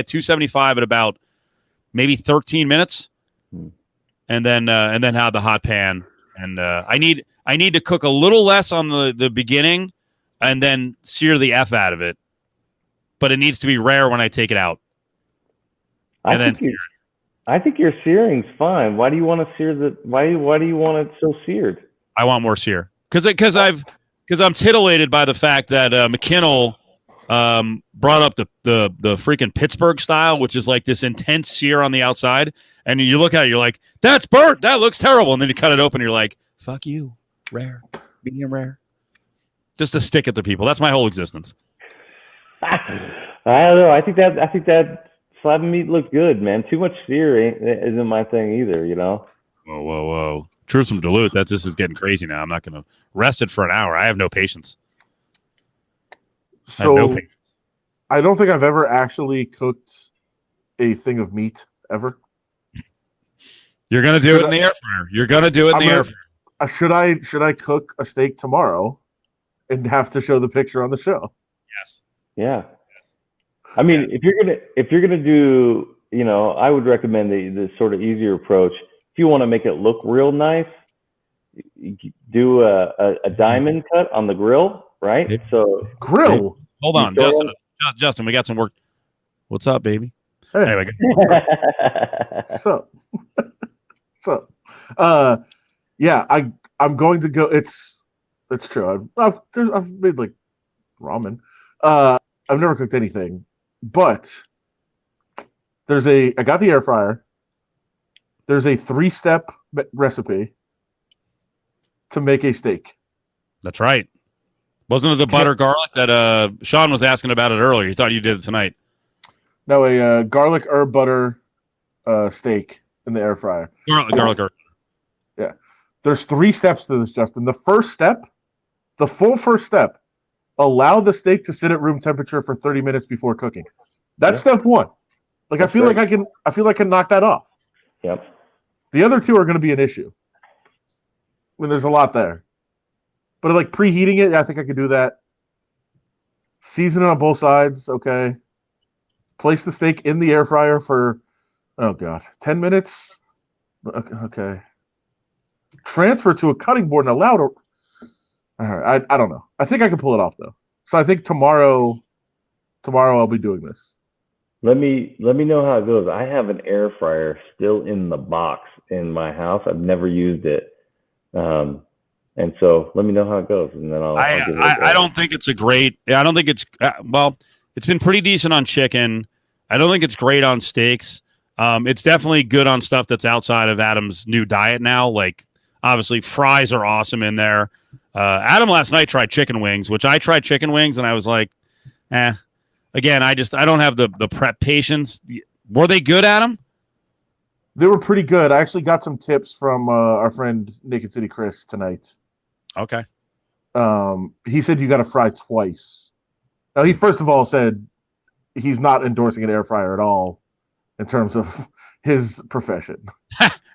275 at about maybe 13 minutes, and then have the hot pan. And I need to cook a little less on the beginning, and then sear the F out of it. But it needs to be rare when I take it out. I think your searing's fine. Why do you want to sear the? Why do you want it so seared? I want more sear because I'm titillated by the fact that McKinnell brought up the freaking Pittsburgh style, which is like this intense sear on the outside, and you look at it, you're like, that's burnt. That looks terrible, and then you cut it open, and you're like, fuck you, rare, medium rare, just to stick it to people. That's my whole existence. I don't know. I think that slab of meat looks good, man. Too much sear isn't my thing either, you know? Whoa. Truth from Duluth, this is getting crazy now. I'm not going to rest it for an hour. I have no patience. So I don't think I've ever actually cooked a thing of meat ever. You're going to do it in the air fryer. You're going to do it in the air fryer. Should I cook a steak tomorrow and have to show the picture on the show? Yes. Yeah. I mean, if you're gonna do, I would recommend the sort of easier approach. If you want to make it look real nice, do a diamond cut on the grill, right? So grill. Hold on, Justin, we got some work. What's up, baby? Hey. Anyway, so yeah, I'm going to go. That's true. I've made like ramen. I've never cooked anything. But I got the air fryer. There's a 3-step recipe to make a steak. That's right. Wasn't it the butter garlic that Sean was asking about it earlier? He thought you did it tonight. No, a garlic herb butter steak in the air fryer. Garlic herb. Yeah. There's 3 steps to this, Justin. The full first step, allow the steak to sit at room temperature for 30 minutes before cooking. That's step 1. Like I feel like I can knock that off. Yep. The other 2 are going to be an issue. I mean, there's a lot there. But like preheating it, I think I could do that. Season it on both sides, okay. Place the steak in the air fryer for 10 minutes. Okay. Transfer to a cutting board and allow it. All right, I don't know. I think I can pull it off though. So I think tomorrow I'll be doing this. Let me know how it goes. I have an air fryer still in the box in my house. I've never used it, and so let me know how it goes, and then I'll give it a go. I don't think it's a great. I don't think it's well. It's been pretty decent on chicken. I don't think it's great on steaks. It's definitely good on stuff that's outside of Adam's new diet now. Like obviously fries are awesome in there. Adam last night tried chicken wings, which I tried chicken wings, and I was like, Again, I don't have the prep patience. Were they good, Adam? They were pretty good. I actually got some tips from our friend Naked City Chris tonight. Okay. He said you got to fry twice. Now, he first of all said he's not endorsing an air fryer at all in terms of his profession.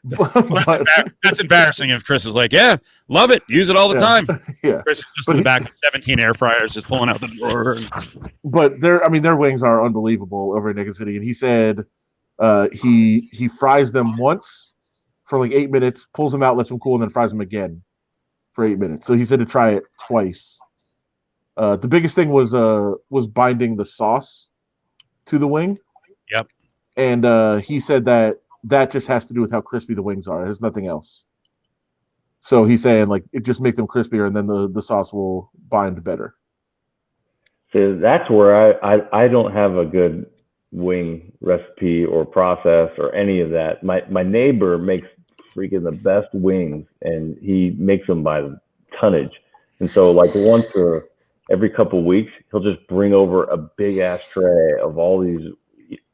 That's embarrassing if Chris is like, yeah, love it. Use it all the time. Yeah. Chris is just in the back of 17 air fryers just pulling out the drawer. But their wings are unbelievable over in Naked City. And he said he fries them once for like 8 minutes, pulls them out, lets them cool, and then fries them again for 8 minutes. So he said to try it twice. The biggest thing was binding the sauce to the wing. Yep. And he said that just has to do with how crispy the wings are. There's nothing else. So he's saying like it just make them crispier, and then the sauce will bind better. So that's where I don't have a good wing recipe or process or any of that. My neighbor makes freaking the best wings, and he makes them by the tonnage. And so like once or every couple of weeks, he'll just bring over a big ass tray of all these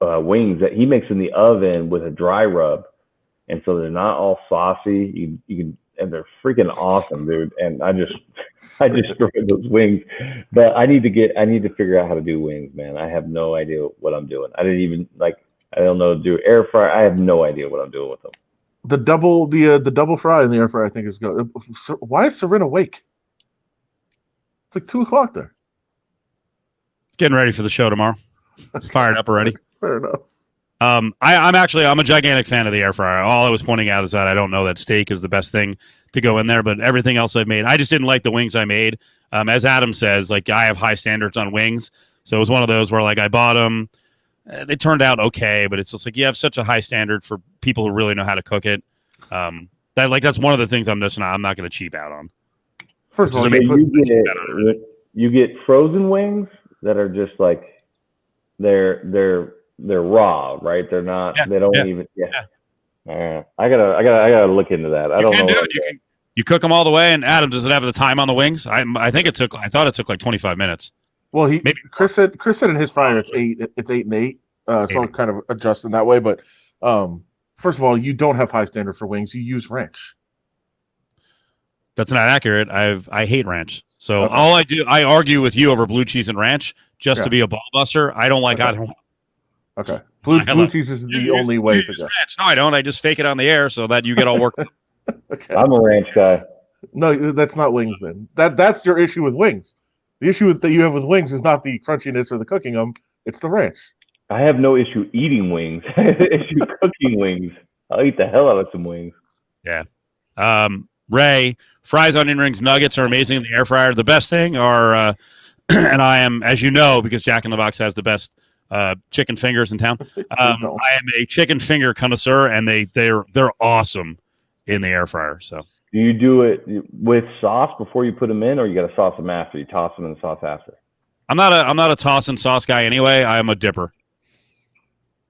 wings that he makes in the oven with a dry rub, and so they're not all saucy. You can, and they're freaking awesome, dude. And I just destroyed those wings. But I need to figure out how to do wings, man. I have no idea what I'm doing. I don't know do air fryer. I have no idea what I'm doing with them. The double fry in the air fryer, I think, is good. Why is Serena awake? It's like 2:00 there. Getting ready for the show tomorrow. It's fired up already. Fair enough. I'm a gigantic fan of the air fryer. All I was pointing out is that I don't know that steak is the best thing to go in there, but everything else I've made, I just didn't like the wings I made. As Adam says, like, I have high standards on wings, so it was one of those where, like, I bought them, they turned out okay, but it's just like you have such a high standard for people who really know how to cook it. That's one of the things I'm not going to cheap out on. First of all, you get frozen wings that are just like they're raw, right? They're not. Yeah, they don't even. Yeah. I gotta look into that. I don't know. You cook them all the way. And Adam, does it have the time on the wings? I thought it took like 25 minutes. Well, Chris said in his fryer it's 8 and 8. So I'm kind of adjusting that way. But first of all, you don't have high standard for wings. You use ranch. That's not accurate. I hate ranch. So all I do, I argue with you over blue cheese and ranch just to be a ball buster. I don't like. Okay. I don't. Okay. Blue cheese is the only way to go. Ranch. No, I don't. I just fake it on the air so that you get all worked up. Okay. I'm a ranch guy. No, that's not wings then. That's your issue with wings. The issue that you have with wings is not the crunchiness or the cooking them. It's the ranch. I have no issue eating wings. I have issue cooking wings. I'll eat the hell out of some wings. Yeah. Ray, fries, onion rings, nuggets are amazing in the air fryer. The best thing are, and I am, as you know, because Jack in the Box has the best chicken fingers in town. I am a chicken finger connoisseur, and they're awesome in the air fryer. So, do you do it with sauce before you put them in, or you got to sauce them after? You toss them in the sauce after. I'm not a toss and sauce guy anyway. I am a dipper.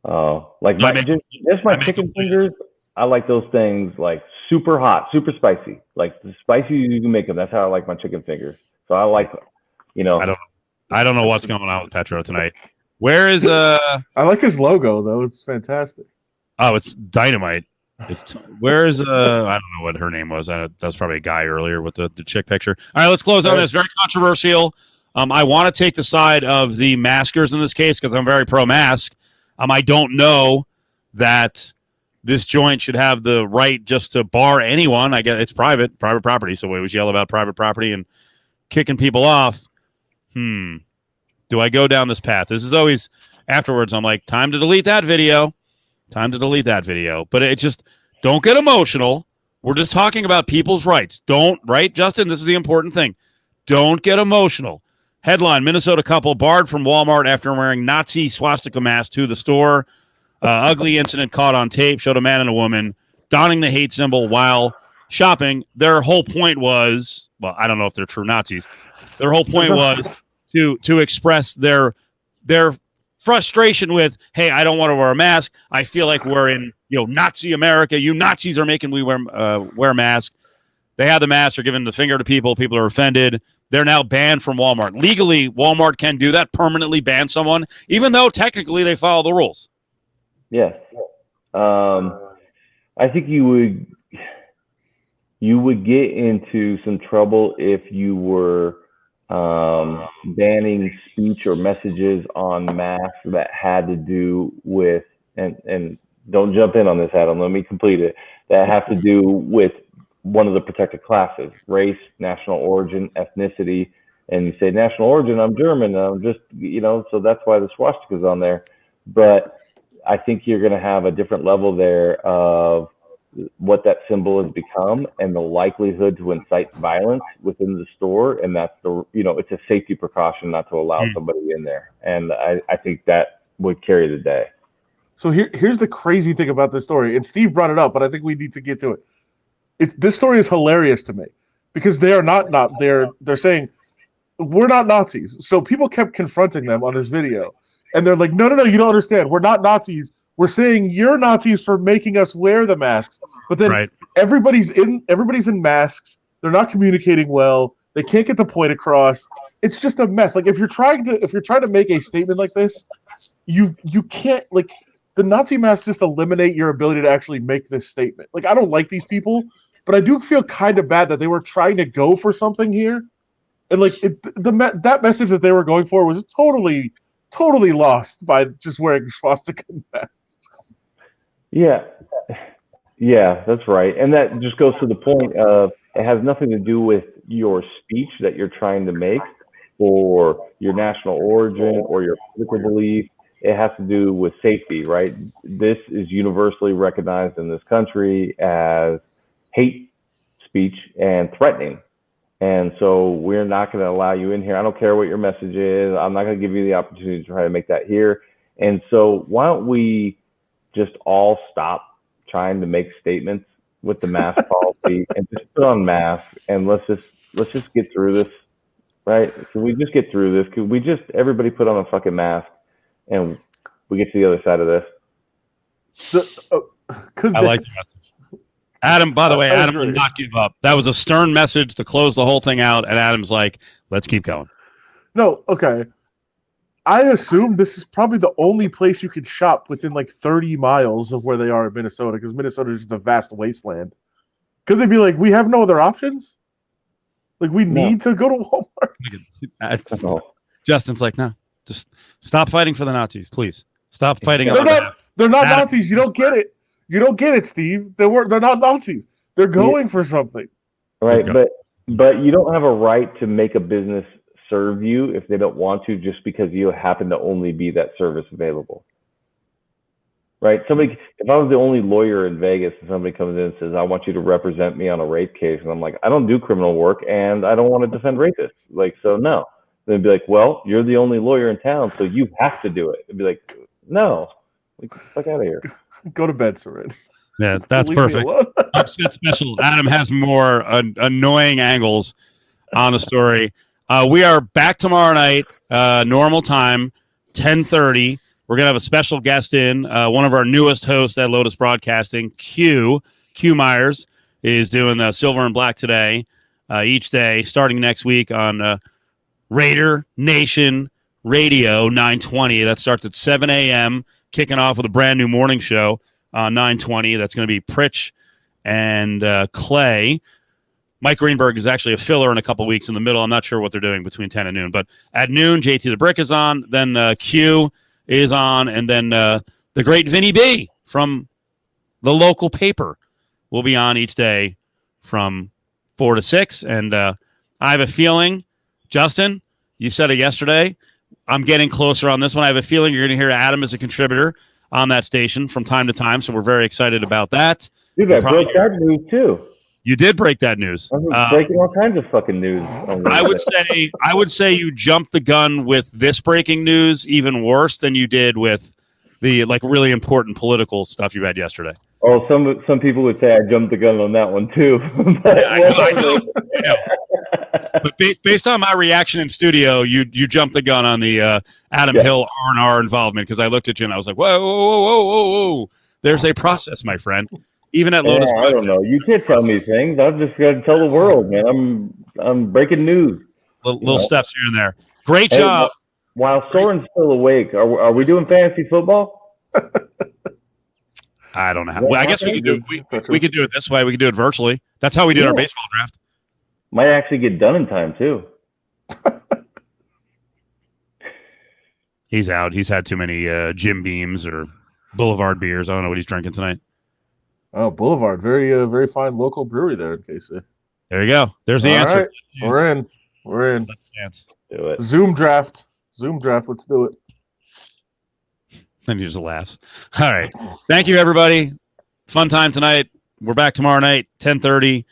Oh, like my chicken fingers. I like those things like super hot, super spicy. Like the spicy you can make them. That's how I like my chicken fingers. So I like, I don't know what's going on with Petro tonight. Where is I like his logo though. It's fantastic. Oh, it's dynamite. Where is I don't know what her name was. That's probably a guy earlier with the chick picture. All right, let's close on this. Very controversial. I want to take the side of the maskers in this case because I'm very pro mask. I don't know that this joint should have the right just to bar anyone. I guess it's private property, so we always yell about private property and kicking people off. Do I go down this path? This is always afterwards. I'm like, time to delete that video. But it just don't get emotional. We're just talking about people's rights. Right, Justin? This is the important thing. Don't get emotional. Headline: Minnesota couple barred from Walmart after wearing Nazi swastika mask to the store. Ugly incident caught on tape showed a man and a woman donning the hate symbol while shopping. Their whole point was, well, I don't know if they're true Nazis. Their whole point was to express their frustration with, hey, I don't want to wear a mask. I feel like we're in Nazi America. You Nazis are making we wear masks. They had the mask. They're giving the finger to people. People are offended. They're now banned from Walmart. Legally, Walmart can do that, permanently ban someone, even though technically they follow the rules. Yes. I think you would get into some trouble if you were banning speech or messages on masks that had to do with, and don't jump in on this, Adam, let me complete it, that have to do with one of the protected classes: race, national origin, ethnicity. And you say national origin, I'm German, I'm just, so that's why the swastika's on there. But I think you're going to have a different level there of what that symbol has become and the likelihood to incite violence within the store. And that's it's a safety precaution not to allow somebody in there. And I think that would carry the day. So here's the crazy thing about this story. And Steve brought it up, but I think we need to get to it. This story is hilarious to me because they are they're saying we're not Nazis. So people kept confronting them on this video. And they're like, no, you don't understand. We're not Nazis. We're saying you're Nazis for making us wear the masks. But then everybody's in masks. They're not communicating well. They can't get the point across. it's just a mess. Like if you're trying to make a statement like this, you can't, like, the Nazi masks just eliminate your ability to actually make this statement. Like, I don't like these people, but I do feel kind of bad that they were trying to go for something here, and like that message that they were going for was totally lost by just wearing swastika masks. Yeah, that's right, and that just goes to the point of it has nothing to do with your speech that you're trying to make, or your national origin, or your political belief. It has to do with safety, right? This is universally recognized in this country as hate speech and threatening. And so we're not going to allow you in here. I don't care what your message is. I'm not going to give you the opportunity to try to make that here. And so why don't we just all stop trying to make statements with the mask policy and just put on masks, and let's just get through this, right? Can we just get through this? Could we just everybody put on a fucking mask and we get to the other side of this? I like the message. Adam, by the way, Adam will not give up. That was a stern message to close the whole thing out, and Adam's like, let's keep going. No, okay. I assume this is probably the only place you could shop within like 30 miles of where they are in Minnesota, because Minnesota is just a vast wasteland. Could they be like, we have no other options? Like, we need to go to Walmart? Justin's like, no, just stop fighting for the Nazis, please. Stop fighting. They're not Adam. Nazis. You don't get it. You don't get it, Steve. They're not Nazis. They're going for something. Right, but you don't have a right to make a business serve you if they don't want to, just because you happen to only be that service available. Right? Somebody, if I was the only lawyer in Vegas and somebody comes in and says, I want you to represent me on a rape case, and I'm like, I don't do criminal work and I don't want to defend rapists. Like, so no. They'd be like, well, you're the only lawyer in town, so you have to do it. It'd be like, no, like, get the fuck out of here. Go to bed, Soren. Yeah, that's perfect. Upset special. Adam has more annoying angles on the story. We are back tomorrow night, normal time, 10:30. We're going to have a special guest in. One of our newest hosts at Lotus Broadcasting, Q Myers, is doing Silver and Black today, each day, starting next week on Raider Nation Radio 920. That starts at 7 a.m., kicking off with a brand new morning show on 920. That's going to be Pritch and Clay. Mike Greenberg is actually a filler in a couple weeks in the middle. I'm not sure what they're doing between 10 and noon. But at noon, JT the Brick is on. Then Q is on. And then the great Vinny B from the local paper will be on each day from 4 to 6. And I have a feeling, Justin, you said it yesterday, I'm getting closer on this one. I have a feeling you're going to hear Adam as a contributor on that station from time to time. So we're very excited about that. Dude, I broke that news too. You did break that news. I'm breaking all kinds of fucking news. I would say you jumped the gun with this breaking news even worse than you did with the like really important political stuff you had yesterday. Oh, some people would say I jumped the gun on that one too. I know. But based on my reaction in studio, you jumped the gun on the Adam Hill R&R involvement, because I looked at you and I was like, whoa. There's a process, my friend. Even at Lotus. I don't know. You can't tell me things. I've just got to tell the world, man. I'm breaking news. Little steps here and there. Great job. While Soren's still awake, are we doing fantasy football? I don't know. Well, I guess we could do it this way. We could do it virtually. That's how we did our baseball draft. Might actually get done in time too. He's out. He's had too many Jim Beams or Boulevard beers. I don't know what he's drinking tonight. Oh, Boulevard, very fine local brewery there in KC. There you go. There's the answer. Right. We're in. Let's do it. Zoom draft. Let's do it. And he just laughs. All right. Thank you, everybody. Fun time tonight. We're back tomorrow night, 10:30.